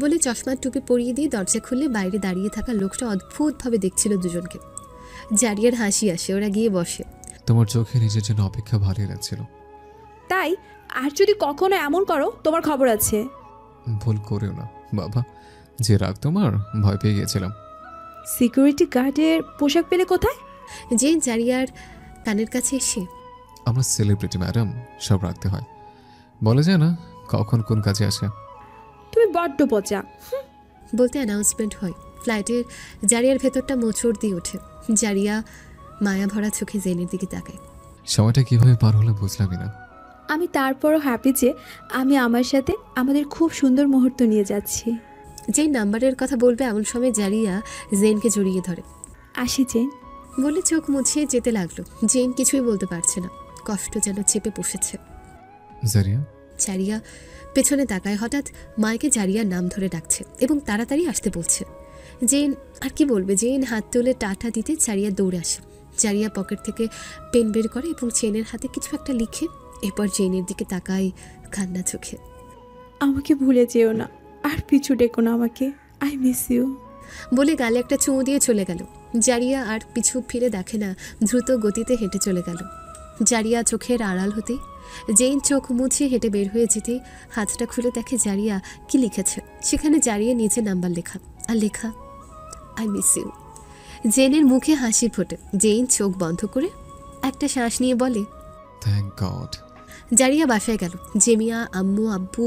বলে চশমার টুপি পরিয়ে দিয়ে দরজা খুললে বাইরে দাঁড়িয়ে থাকা লোকটা অদ্ভুতভাবে দেখছিল দুজনকে। জারিয়ার হাসি আসে, ওরা গিয়ে বসে। তোমার চোখে নিজের জন্য অপেক্ষা ভালোই লাগছিল। তাই আর যদি কখনো এমন করো তোমার খবর আছে। ভুল করেও না বাবা, যে রাগ তোমার, ভয় পেয়ে গিয়েছিলাম। সিকিউরিটি গার্ডের পোশাক পেলে কোথায়? যে জারিয়ার কানের কাছে এসে, আমরা সেলিব্রিটি ম্যাডাম, সব রাখতে হয়, বলে যায় না কখন কোন কাজে আসে। তুমি বড্ড পচা। বলতে অ্যানাউন্সমেন্ট হয়। ফ্লাইটের জারিয়ার ভেতরটা মোচড় দিয়ে ওঠে। জারিয়া মায়া ভরা চোখে জেনের দিকে তাকায়। সময়টা কিভাবে পার হলো বুঝলামই না। আমি তারপরও হ্যাপি যে আমি আমার সাথে আমাদের খুব সুন্দর মুহূর্ত নিয়ে যাচ্ছি। যেই নাম্বারের কথা বলবে এমন সময় জারিয়া জেনকে জড়িয়ে ধরে। আসি জেন বলে চোখ মুছিয়ে যেতে লাগলো। জেন কিছুই বলতে পারছে না, কষ্ট যেন চেপে বসেছে। জারিয়া, জারিয়া পেছনে তাকায়, হঠাৎ মাইকে জারিয়ার নাম ধরে ডাকছে এবং তাড়াতাড়ি আসতে বলছে। জেন আর কি বলবে, জেন হাত তুলে টাটা দিতে জারিয়া দৌড়ে আসে। জারিয়া পকেট থেকে পেন বের করে এবং চেনের হাতে কিছু একটা লিখে, এরপর জেনের দিকে তাকায় কান্না চোখে। আমাকে ভুলে যেও না, আর পিছু ডেকো না আমাকে, আই মিস ইউ বলে গালে একটা চুমু দিয়ে চলে গেল। জারিয়া আর পিছু ফিরে দেখে না, দ্রুত গতিতে হেঁটে চলে গেল। জারিয়া চোখের আড়াল হতে জেন চোখ মুছিয়ে হেঁটে বের হয়ে যেতে হাতটা খুলে দেখে জারিয়া কি লিখেছে। সেখানে জারিয়া নিচে নাম্বার লেখা, আর লেখা আই মিস ইউ। জেনের মুখে হাসি ফোটে। জেন চোখ বন্ধ করে একটা শ্বাস নিয়ে বলে থ্যাংক গড। জারিয়া বাসায় গেল। জেমিয়া, আম্মু, আব্বু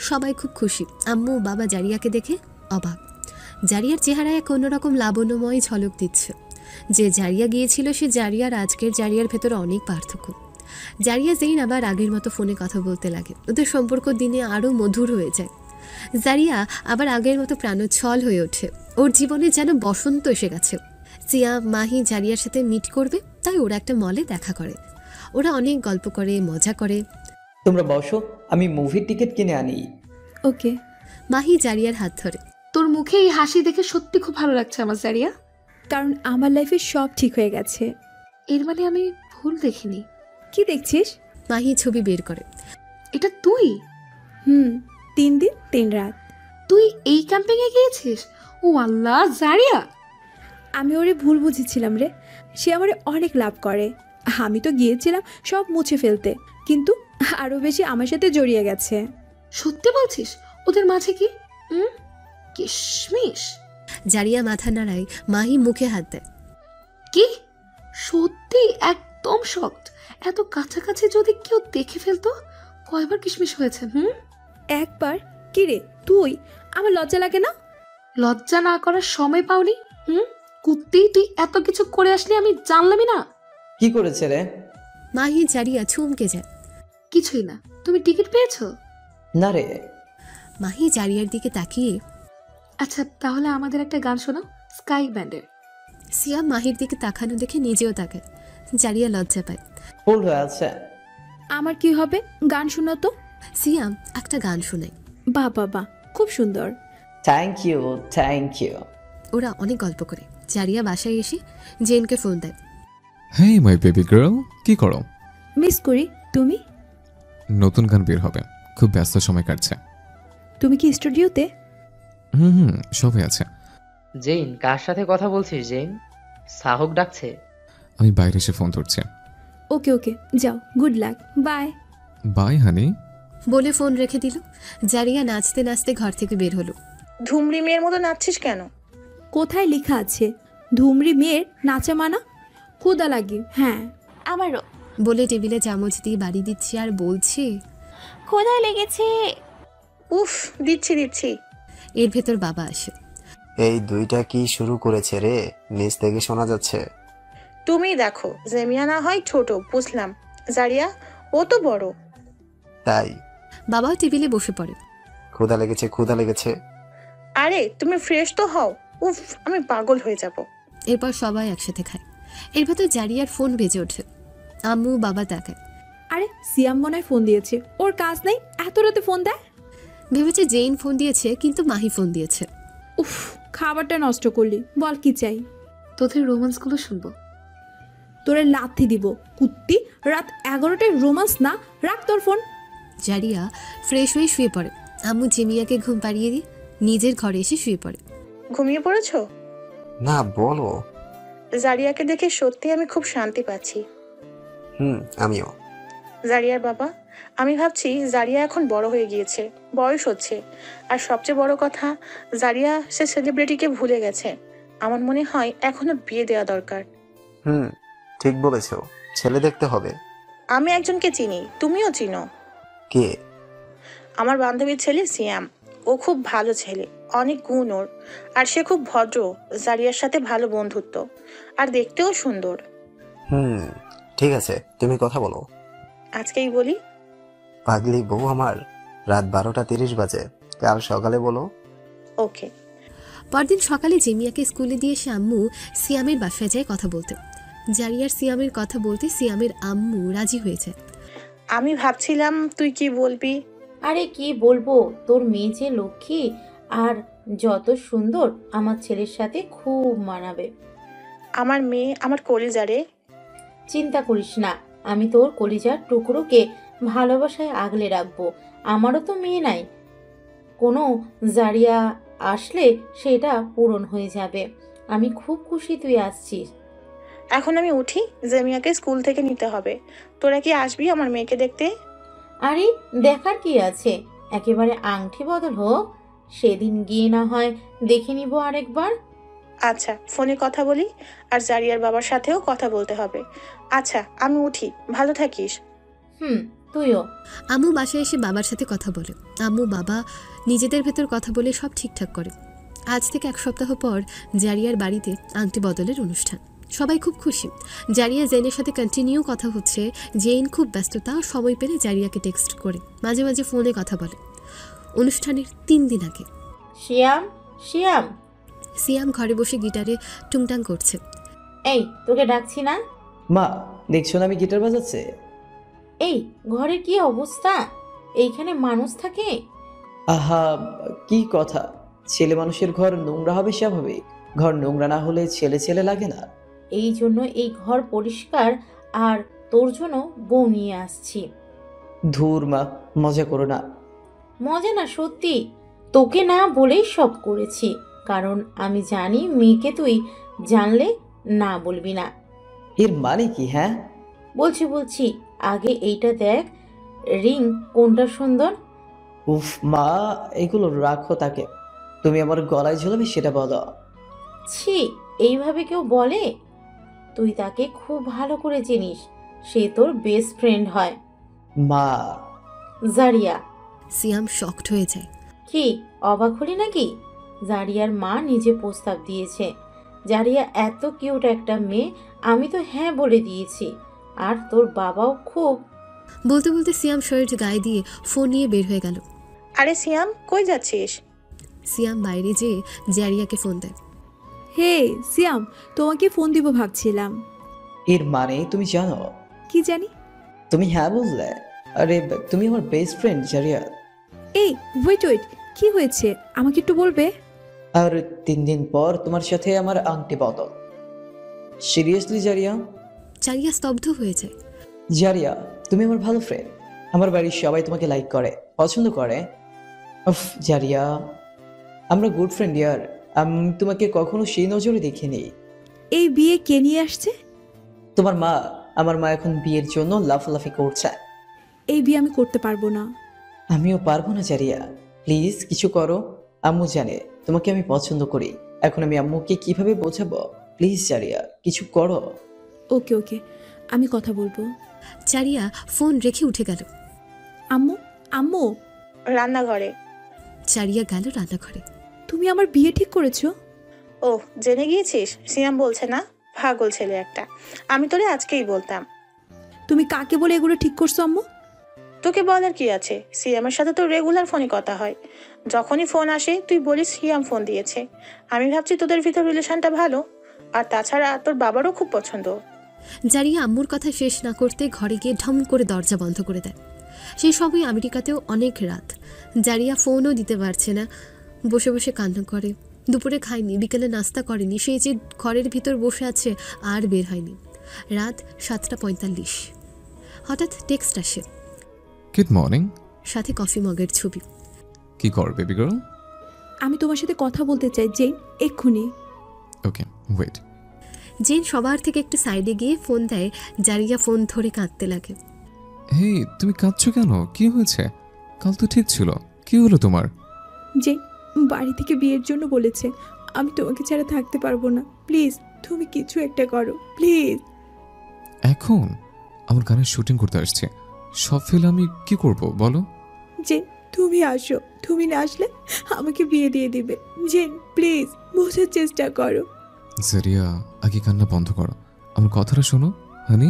সবাই খুব খুশি। আম্মু বাবা জারিয়াকে দেখে অবাক। জারিয়ার চেহারায় এক অন্যরকম লাবণ্যময় ঝলক দিচ্ছে। যে জারিয়া গিয়েছিল সে জারিয়ার আজকের জারিয়ার ভেতরে অনেক পার্থক্য। জারিয়া জেইন আবার আগের মতো ফোনে কথা বলতে লাগে। ওদের সম্পর্ক দিনে আরও মধুর হয়ে যায়। জারিয়া আবার আগের মতো প্রাণোচ্ছল হয়ে ওঠে। ওর জীবনে যেন বসন্ত এসে গেছে। সিয়া, মাহি জারিয়ার সাথে মিট করবে, তাই ওরা একটা মলে দেখা করে। ওরা অনেক গল্প করে, মজা করে। তোমরা বসো, আমি মুভির টিকিট কিনে আনি। ওকে। মাহি জারিয়ার হাত ধরে। তোর মুখে এই হাসি দেখে সত্যি খুব ভালো লাগছে আমার জারিয়া, কারণ আমার লাইফে সব ঠিক হয়ে গেছে। এর মানে আমি ভুল দেখিনি। কি দেখছিস? মাহি ছবি বের করে। এটা তুই? 3 দিন 3 রাত। তুই এই ক্যাম্পিংয়ে গিয়েছিস? ও আল্লাহ, জারিয়া! আমি ওরে ভুল বুঝেছিলাম রে। সে আমারে অনেক লাভ করে। আমি তো গিয়েছিলাম সব মুছে ফেলতে, কিন্তু আরও বেশি আমার সাথে জড়িয়ে গেছে। সত্যি বলছিস? ওদের মাঝে কি কিশমিশ? জারিয়া মাথা নাড়ায়। মাহি মুখে হাত দেয়। কি সত্যি? একদম শক্ত। এত কাছাকাছি যদি কেউ দেখে ফেলতো? কয়বার কিশমিশ হয়েছে? একবার। কি রে তুই? আমার লজ্জা লাগে না? লজ্জা না করার সময় পাওনি? কুত্তি, তুই এত কিছু করে আসলি আমি জানলামই না। কি করেছে রে? মাহি জারিয়া চমকে যায়। কিছুই না। তুমি টিকিট পেয়েছো? না রে। মাহি জারিয়ার দিকে তাকিয়ে, আচ্ছা তাহলে আমাদের একটা গান শোনাও, স্কাই ব্যান্ডের। সিয়া মাহির দিকে তাকানো দেখে নিজেও তাকায়। জারিয়া লজ্জা পায়। ভুল হয়ে আছে। আমার কি হবে? গান শোনা তো। সিয়া একটা গান শোনায়। বাহ বাহ বাহ, খুব সুন্দর। Thank you, thank you. ওরা অনেক গল্প করে। জারিয়া বাসায় এসে জেনকে ফোন দেয়। হেই মাই বেবি গার্ল, কি করো? মিস করি। তুমি? নতুন গান বের হবে, খুব ব্যস্ত সময় কাটছে। তুমি কি স্টুডিওতে? সবাই আছে। জেইন, কার সাথে কথা বলছিস জেইন? সাহক ডাকছে। আমি বাইরে এসে ফোন ধরছি। ওকে ওকে, যাও, গুড লাক, বাই। বাই হানি। বলে ফোন রেখে দিল। জারিয়া নাচতে নাচতে ঘর থেকে বের হলো। ধুমরি মেয়ের মতো নাচছিস কেন? কোথায় লেখা আছে ধুমরি মেয়ের নাচা মানা? ক্ষুধা লাগে। হ্যাঁ আমারও। বলে টেবিলে চামচ দিয়ে বাড়ি দিচ্ছে আর বলছে, ক্ষুধা লেগেছে। উফ, দিচ্ছি দিচ্ছি। এর ভেতর বাবা আসে। এই দুইটা কি শুরু করেছে রে? নিচ থেকে শোনা যাচ্ছে। তুমি দেখো, জেমিয়া না হয় ছোট, বুঝলাম। জারিয়া ও তো বড়। তাই বাবাও টেবিলে বসে পড়ে। ক্ষুধা লেগেছে, ক্ষুধা লেগেছে। আরে তুমি ফ্রেশ তো হও। উফ, আমি পাগল হয়ে যাব। এরপর সবাই একসাথে খায়। এর ভেতর জারিয়ার ফোন বেজে ওঠে। আম্মু বাবা তাকায়। আরে সিয়াম মনে হয় ফোন দিয়েছে। ওর কাজ নাই, এত রাতে ফোন দেয়। ভেবেছে জেইন ফোন দিয়েছে, কিন্তু মাহি ফোন দিয়েছে। উফ, খাবারটা নষ্ট করলি। বল কি চাই? তোদের রোমান্সগুলো শুনবো। তোরে লাথি দিব কুত্তি। রাত 11টায় রোমান্স না, রাখ তোর ফোন। জারিয়া ফ্রেশ হয়ে শুয়ে পড়ে। আম্মু জেমিয়াকে ঘুম পাড়িয়ে দিয়ে নিজের ঘরে এসে শুয়ে পড়ে। ঘুমিয়ে পড়েছো? না, বলো। জারিয়াকে দেখে সত্যি আমি খুব শান্তি পাচ্ছি। আমিও। জারিয়ার বাবা, আমি ভাবছি জারিয়া এখন বড় হয়ে গিয়েছে, বয়স হচ্ছে। আর সবচেয়ে বড় কথা, জারিয়া সে সেলিব্রিটিকে ভুলে গেছে। আমার মনে হয় এখনো বিয়ে দেওয়া দরকার। ঠিক বলেছো, ছেলে দেখতে হবে। আমি একজনকে চিনি, তুমিও চিনো। কে? আমার বান্ধবীর ছেলে সিয়াম। ও খুব ভালো ছেলে, অনেক গুণ ওর। আর সে খুব ভদ্র, জারিয়ার সাথে ভালো বন্ধুত্ব, আর দেখতেও সুন্দর। ঠিক আছে, তুমি কথা বলো। আজকেই বলি? পাগলি বউ আমার। রাত 12:30 বাজে, কাল সকালে বলো। ওকে। পরদিন সকালে জেমিয়াকে স্কুলে দিয়ে এসে আম্মু সিয়ামের বাসায় যায় কথা বলতে। জারিয়ার সিয়ামের কথা বলতে সিয়ামের আম্মু রাজি হয়ে যায়। আমি ভাবছিলাম তুই কি বলবি। আরে কি বলবো, তোর মেয়ে যে লক্ষ্মী আর যত সুন্দর, আমার ছেলের সাথে খুব মানাবে। আমার মেয়ে আমার কলিজা রে। চিন্তা করিস না, আমি তোর কলিজার টুকরোকে ভালোবাসায় আগলে রাখবো। আমারও তো মেয়ে নাই, কোনো জারিয়া আসলে সেটা পূরণ হয়ে যাবে। আমি খুব খুশি তুই আসছিস। এখন আমি উঠি, জেমিয়াকে স্কুল থেকে নিতে হবে। তোরা কি আসবি আমার মেয়েকে দেখতে? আরে দেখার কি আছে, একেবারে আংটি বদল হোক, সেদিন গিয়ে না হয় দেখে নিব আরেকবার। আচ্ছা, ফোনে কথা বলি, আর জারিয়ার বাবার সাথেও কথা বলতে হবে। আচ্ছা আমি উঠি, ভালো থাকিস। তুইও। আম্মু বাসায় এসে বাবার সাথে কথা বলে। আম্মু বাবা নিজেদের ভেতর কথা বলে সব ঠিকঠাক করে। আজ থেকে 1 সপ্তাহ পর জারিয়ার বাড়িতে আংটি বদলের অনুষ্ঠান। সবাই খুব খুশি। জারিয়া জেনের সাথে কন্টিনিউ কথা হচ্ছে। জেন খুব ব্যস্ততা, সময় পেলে জারিয়াকে টেক্সট করে, মাঝে মাঝে ফোনে কথা বলে। অনুষ্ঠানের 3 দিন আগে শিয়াম শিয়াম সিয়াম ঘরে বসে গিটারে টুংটাং করছে। এই তোকে ডাকছি না? মা, দেখছো না আমি গিটার বাজাচ্ছে? এই ঘরের কি অবস্থা, এইখানে মানুষ থাকে? আহা, কি কথা! ছেলে মানুষের ঘর নোংরা হবে স্বাভাবিক, ঘর নোংরা না হলে ছেলে ছেলে লাগে না। এই জন্য এই ঘর পরিষ্কার, আর তোর জন্য বউ নিয়ে আসছি। ধুর মা, মজা করো না। মজা না, সত্যি। তোকে না বলেই সব করেছি, কারণ আমি জানি মেয়েকে তুই জানলে না বলবি না। এর মানে কি? হ্যাঁ বলছি, আগে এইটা দেখ, রিং কোনটা সুন্দর। উফ মা, এগুলো রাখো, তাকে তুমি আমার গলায় ঝুলাবে সেটা বলো। ছি, এইভাবে কেউ বলে? তুই তাকে খুব ভালো করে চিনিস, সে তোর বেস্ট ফ্রেন্ড হয়। মা। জারিয়া। সিয়াম শকড হয়ে যায়। কি অবাক হলি নাকি? জারিয়ার মা নিজে প্রস্তাব দিয়েছে। জারিয়া এত কিউট একটা মেয়ে, আমি তো হ্যাঁ বলে দিয়েছি। আর তোর বাবাও খুব। বলতে বলতে সিয়াম শার্ট গায়ে দিয়ে ফোন নিয়ে বের হয়ে গেল। আরে সিয়াম, কই যাচ্ছিস? সিয়াম বাইরে যেয়ে জারিয়াকে ফোন দেয়। হে সিয়াম, তোমাকে ফোন দিব ভাবছিলাম। এর মানে তুমি জানো? কি জানি? তুমি হ্যাঁ বললে? আরে তুমি আমার বেস্ট ফ্রেন্ড জারিয়া। এই ওয়েট, কি হয়েছে আমাকে একটু বলবে? আর 3 দিন পর তোমার সাথে আমার আংটি বদল। সিরিয়াসলি জারিয়া? জারিয়া স্তব্ধ হয়ে যায়। জারিয়া, তুমি আমার ভালো ফ্রেন্ড, আমার বাড়ির সবাই তোমাকে লাইক করে, পছন্দ করে। উফ জারিয়া, আমরা গুড ফ্রেন্ড ইয়ার। আমি তোমাকে কখনো সেই নজরে দেখিনি। এই বিয়ে কে নিয়ে আসছে? তোমার মা। আমার মা এখন বিয়ের জন্য লাফালাফি করছে। এই বিয়ে আমি করতে পারবো না। আমিও পারবো না জারিয়া, প্লিজ কিছু করো। আম্মু জানে তোমাকে আমি পছন্দ করি, এখন আমি আম্মুকে কিভাবে বোঝাবো? প্লিজ জারিয়া, কিছু করো। ওকে, আমি কথা বলবো। জারিয়া ফোন রেখে উঠে গেল। আম্মু রান্নাঘরে। জারিয়া গেল রান্নাঘরে। তুমি আমার বিয়ে ঠিক করেছো? ও, জেনে গিয়েছিস? সিয়াম বলছে না, পাগল ছেলে একটা। আমি তোরে আজকেই বলতাম। তুমি কাকে বলে এগুলো ঠিক করছো আম্মু? তোকে বলার কি আছে? সিয়ামের সাথে তো রেগুলার ফোনে কথা হয়। যখনই ফোন আসে তুই বলিস সিয়াম ফোন দিয়েছে। আমি ভাবছি তোদের ভিতর রিলেশনটা ভালো, আর তাছাড়া তোর বাবারও খুব পছন্দ। জারিয়া আম্মুর কথা শেষ না করতে ঘরে গিয়ে ঢম করে দরজা বন্ধ করে দেয়। সেই সময় আমেরিকাতেও অনেক রাত। জারিয়া ফোনও দিতে পারছে না, বসে বসে কান্না করে। দুপুরে খায়নি, বিকেলে নাস্তা করেনি, সেই যে ঘরের ভিতর বসে আছে আর বের হয়নি। রাত 7:45। হঠাৎ টেক্সট আসে। Good morning. সাথে কফি মগের ছবি। কি কর বেবি গার্ল? আমি তোমার সাথে কথা বলতে চাই জেন, এক্ষুনি। Okay wait. জেন সবার থেকে একটু সাইডে গিয়ে ফোন দেয়। জারিয়া ফোন ধরে কাঁদতে লাগে। হেই, তুমি কাঁদছো কেন? কি হয়েছে? কাল তো ঠিক ছিল, কি হলো তোমার? জেন বাড়ি থেকে বিয়ের জন্য বলেছে। আমি তোমাকে ছাড়া থাকতে পারবো না। প্লিজ তুমি কিছু একটা করো, প্লিজ। এখন আমার গানের শুটিং করতে আসছে, সব ফেলে আমি কি করব বলো? জেন তুমি আসো, তুমি না আসলে আমাকে বিয়ে দিয়ে দিবে। জেন প্লিজ বোঝার চেষ্টা করো। জারিয়া, আগে কান্না বন্ধ করো, আমার কথাটা শোনো হানি।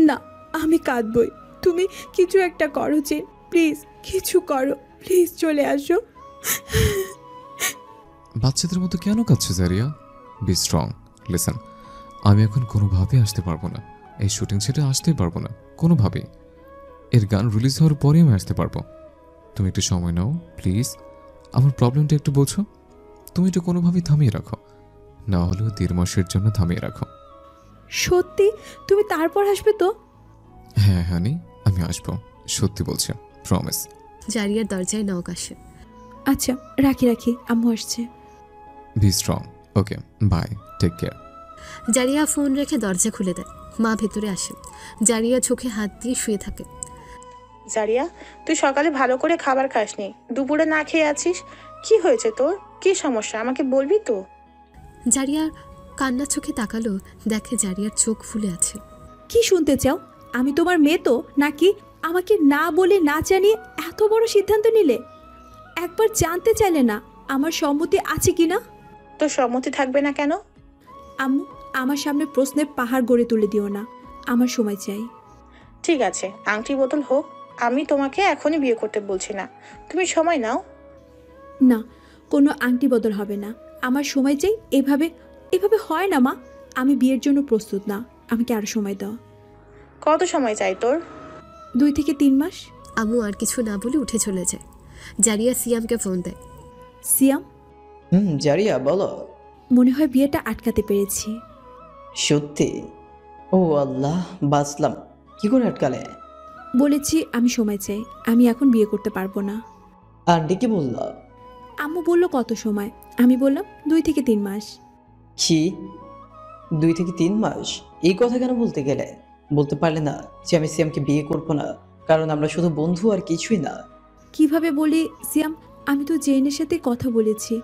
না, আমি কাঁদবই, তুমি কিছু একটা করো জেন, প্লিজ কিছু করো, প্লিজ চলে আসো। বাচ্চাদের মতো কেন কাঁদছো জারিয়া? Be strong. লিসেন, আমি এখন কোনোভাবে আসতে পারবো না, এই শুটিং ছেড়ে আসতেই পারবো না কোনোভাবেই। এর গান রিলিজ হওয়ার পরেই আমি আসতে পারবো। তুমি একটু সময় নাও প্লিজ, আমার প্রবলেমটা একটু বোঝো। তুমি একটু কোনোভাবেই থামিয়ে রাখো, না হলেও 1.5 মাসের জন্য থামিয়ে রাখো। সত্যি তুমি তারপর আসবে তো? হ্যাঁ হানি, আমি আসবো, সত্যি বলছি, প্রমিস। জারিয়ার দরজায় নক আসে। আচ্ছা রাখি রাখি, আম্মু আসছে। Be strong. Okay bye, take care. Zaria phone রেখে দরজা খুলে দেয়। মা ভেতরে আসে। জারিয়া চোখে হাত দিয়ে শুয়ে থাকে। জারিয়া, তুই সকালে ভালো করে খাবার খাসনি, দুপুরে না খেয়ে আছিস, কি হয়েছে তোর? কি সমস্যা আমাকে বলবি তো? জারিয়ার কান্না চোখে তাকালো, দেখে জারিয়ার চোখ ফুলে আছে। কি শুনতে চাও? আমি তোমার মেয়ে তো নাকি? আমাকে না বলে না জানিয়ে এত বড় সিদ্ধান্ত নিলে? একবার জানতে চাইলে না আমার সম্মতি আছে কি না? তোর সম্মতি থাকবে না কেন? আম্মু, আমার সামনে প্রশ্নের পাহাড় গড়ে তুলে দিও না, আমার সময় চাই। ঠিক আছে, আংটি বোতল হোক, আমি তোমাকে এখনই বিয়ে করতে বলছি না, তুমি সময় নাও। না, কোনো আংটি বদল হবে না, আমার সময় চাই। এভাবে এভাবে হয় না মা, আমি বিয়ের জন্য প্রস্তুত না, আমাকে আরো সময় দাও। কত সময় চাই তোর? 2 থেকে 3 মাস। আম্মু আর কিছু না বলে উঠে চলে যায়। জারিয়া সিয়ামকে ফোন দেয়। সিয়াম, জারিয়া বলো। মনে হয় বিয়েটা আটকাতে পেরেছি। সত্যি? ও আল্লাহ, বাঁচলাম। কি করে আটকালে? বলেছি আমি সময় চাই, আমি এখন বিয়ে করতে পারবো না। আন্টি কি বলল? আম্মু বলল কত সময়, আমি বললাম 2 থেকে 3 মাস। কি 2 থেকে 3 মাস? এই কথা কেন বলতে গেলে? বলতে পারলে না যে আমি সিয়ামকে বিয়ে করবো না, কারণ আমরা শুধু বন্ধু আর কিছুই না? কিভাবে বলি সিয়াম, আমি তো জেনের সাথে কথা বলেছি,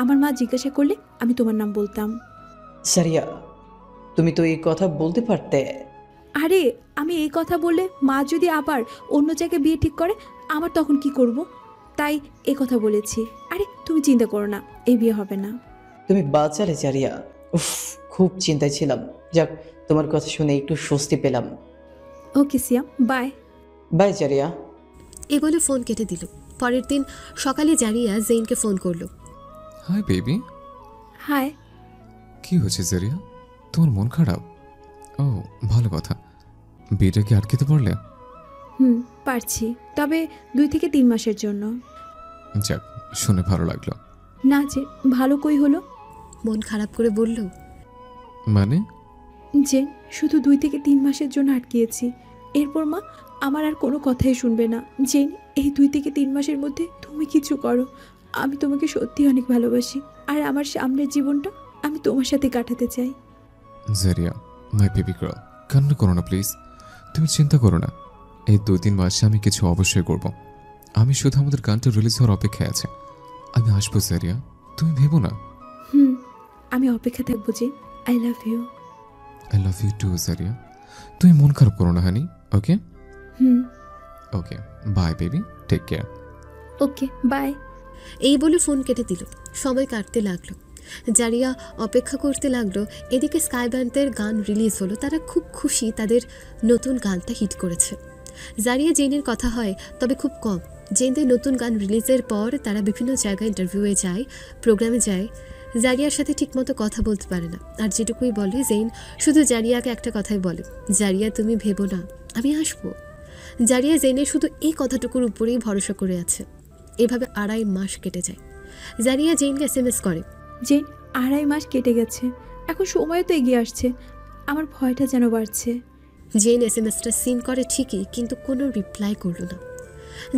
আমার মা জিজ্ঞাসা করলে আমি তোমার নাম বলতাম। সারিয়া, তুমি তো এই কথা বলতে পারতে। আরে আমি এই কথা বলে মা যদি আবার অন্য জায়গায় বিয়ে ঠিক করে, আমার তখন কি করব? তাই এই কথা বলেছি। আরে তুমি চিন্তা করো না, এই বিয়ে হবে না। তুমি বাঁচালে জারিয়া। উফ, খুব চিন্তায় ছিলাম। যাক, তোমার কথা শুনে একটু স্বস্তি পেলাম। ওকে সিয়াম, বাই। বাই জারিয়া। এ বলে ফোন কেটে দিল। পরের দিন সকালে জারিয়া জেইনকে ফোন করলো। Hi baby. হাই। কি হয়েছে জারিয়া, তোমার মন খারাপ? ও ভালো কথা, বিয়েটা কি আটকেতে পারলে? পারছি, তবে 2 থেকে 3 মাসের জন্য। যাক, শুনে ভালো লাগলো। না যে ভালো কই হলো? মন খারাপ করে বলল। মানে? জেন, শুধু 2 থেকে 3 মাসের জন্য আটকিয়েছি, এরপর মা আমার আর কোনো কথাই শুনবে না। জেন, এই 2 থেকে 3 মাসের মধ্যে তুমি কিছু করো, আমি তোমাকে সত্যি অনেক ভালোবাসি, আর আমার সামনের জীবনটা আমি তোমার সাথে কাটাতে চাই। জারিয়া, মাই বেবি গার্ল, কান্না করো না প্লিজ। তুমি চিন্তা করো না, এই 2-3 মাসে আমি কিছু অবশ্যই করব। আমি শুধু আমাদের গানটা রিলিজ হওয়ার অপেক্ষায় আছে। আমি আসবো জারিয়া, তুমি ভেবো না। আমি অপেক্ষা থাকবো Jen. I love you. I love you too Zaria. তুমি মন খারাপ করো না honey, okay? Okay bye baby, take care. Okay bye. এই বলে ফোন কেটে দিল। সময় কাটতে লাগলো। জারিয়া অপেক্ষা করতে লাগলো। এদিকে স্কাই ব্যান্ডের গান রিলিজ হলো। তারা খুব খুশি, তাদের নতুন গানটা হিট করেছে। জারিয়া জেনের কথা হয়, তবে খুব কম। জেনদের নতুন গান রিলিজের পর তারা বিভিন্ন জায়গায় ইন্টারভিউয়ে যায়, প্রোগ্রামে যায়। জারিয়ার সাথে ঠিকমতো কথা বলতে পারে না, আর যেটুকুই বলে জেন শুধু জারিয়াকে একটা কথাই বলে, জারিয়া তুমি ভেবো না, আমি আসবো। জারিয়া জেনের শুধু এই কথাটুকুর উপরেই ভরসা করে আছে। এভাবে 2.5 মাস কেটে যায়। জারিয়া জেনকে SMS করে। জেন, 2.5 মাস কেটে গেছে, এখন সময় তো এগিয়ে আসছে, আমার ভয়টা যেন বাড়ছে। জেন SMSটা সিন করে ঠিকই, কিন্তু কোনো রিপ্লাই করলো না।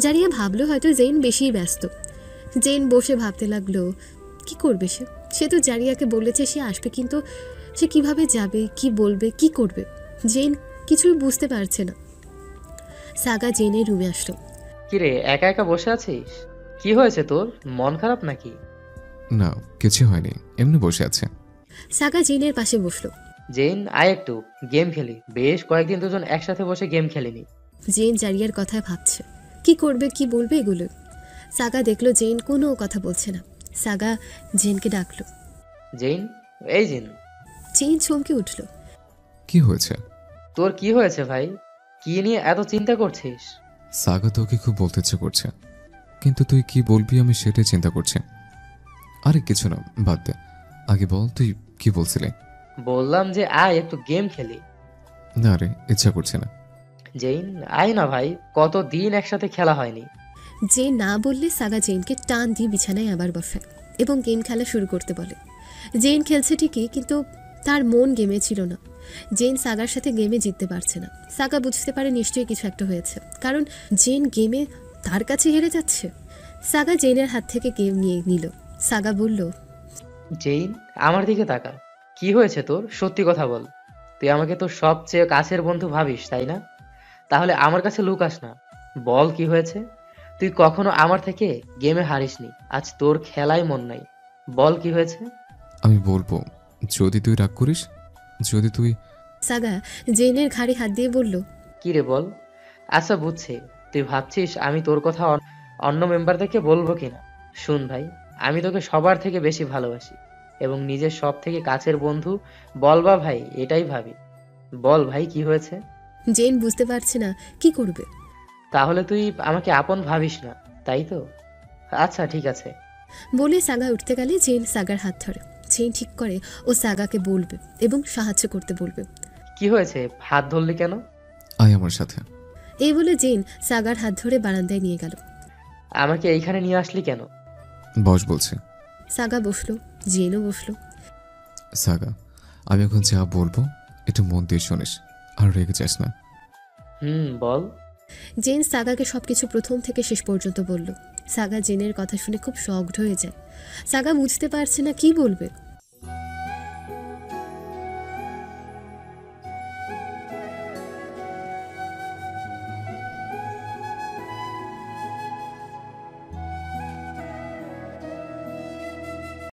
জারিয়া ভাবলো হয়তো জেন বেশিই ব্যস্ত। জেন বসে ভাবতে লাগলো কি করবে সে তো জারিয়াকে বলেছে সে আসবে, কিন্তু সে কিভাবে যাবে, কি বলবে, কি করবে? জেন কিছুই বুঝতে পারছে না। সাগা জেনের রুমে আসলো। কিরে, একা একা বসে আছিস? কি হয়েছে তোর, মন খারাপ নাকি? না, কিছু হয়নি, এমনি বসে আছে। সাগা জেনের পাশে বসলো। জেন, আয় একটু গেম খেলি, বেশ কয়েকদিন দুজন একসাথে বসে গেম খেলিনি। জেন জারিয়ার কথায় ভাবছে কি করবে, কি বলবে এগুলো। সাগা দেখলো জেন কোনো কথা বলছে না। সাগা জেনকে ডাকলো। জেন, এই জেন। জেন চমকে উঠলো। কি হয়েছে? তোর কি হয়েছে ভাই? কি নিয়ে এত চিন্তা করছিস? সাগা তোকে খুব বলতে ইচ্ছে করছে, কিন্তু তুই কি বলবি আমি সেটাই চিন্তা করছি। আরে কিছু না, বাদ দে। আগে বল তুই কি বলছিলি। বললাম যে আয় একটু গেম খেলি। না রে, ইচ্ছা করছে না। জেইন আয় না ভাই, কতদিন একসাথে খেলা হয়নি। জেন না বললে সাগা জেনকে টান দিয়ে বিছানায় আবার বসায় এবং গেম খেলা শুরু করতে বলে। জেন খেলছে ঠিকই, কিন্তু তার মন গেমে ছিল না। জেন সাগার সাথে গেমে জিততে পারছে না। সাগা বুঝতে পারে নিশ্চয়ই কিছু একটা হয়েছে, কারণ জেন গেমে তার কাছে হেরে যাচ্ছে। সাগা জেনের হাত থেকে গেম নিয়ে নিল। সাগা বলল, জেইন আমার দিকে তাকা। কি হয়েছে তোর? সত্যি কথা বল। তুই আমাকে তোর সবচেয়ে কাছের বন্ধু ভাবিস, তাই না? তাহলে আমার কাছে লুকাস না, বল কি হয়েছে। তুই কখনো আমার থেকে গেমে হারিসনি, আজ তোর খেলায় মন নাই। বল কি হয়েছে। আমি বলবো যদি তুই রাগ করিস, যদি তুই। সাগা জেনের ঘাড়ে হাত দিয়ে বলল, কি রে বল। আচ্ছা বুঝছি, তুই ভাবছিস আমি তোর কথা অন্য মেম্বারদেরকে বলবো কিনা। শুন ভাই, আমি তোকে সবার থেকে বেশি ভালোবাসি এবং নিজের সব থেকে কাছের বন্ধু বলবা ভাই, এটাই ভাবি। বল ভাই কি হয়েছে। জেন বুঝতে পারছে না কি করবে। তাহলে তুই আমাকে আপন ভাবিস না, তাই তো? আচ্ছা ঠিক আছে। বলে সাগা উঠতে গেলে জেন সাগার হাত ধরে। জেন ঠিক করে ও সাগাকে বলবে এবং সাহায্য করতে বলবে। কি হয়েছে, হাত ধরলি কেন? আয় আমার সাথে। এই বলে জেন সাগার হাত ধরে বারান্দায় নিয়ে গেল। আমাকে এইখানে নিয়ে আসলি কেন? বস বলছে। সাগা বসলো, জেনও বসলো। সাগা, আমি এখন যা বলবো একটু মন দিয়ে শুনিস, আর রেগে যাস না। বল। জেন সাগাকে সবকিছু প্রথম থেকে শেষ পর্যন্ত বলল। সাগা জেনের কথা শুনে খুব শকড হয়ে যায়। সাগা বুঝতে পারছে না কি বলবে।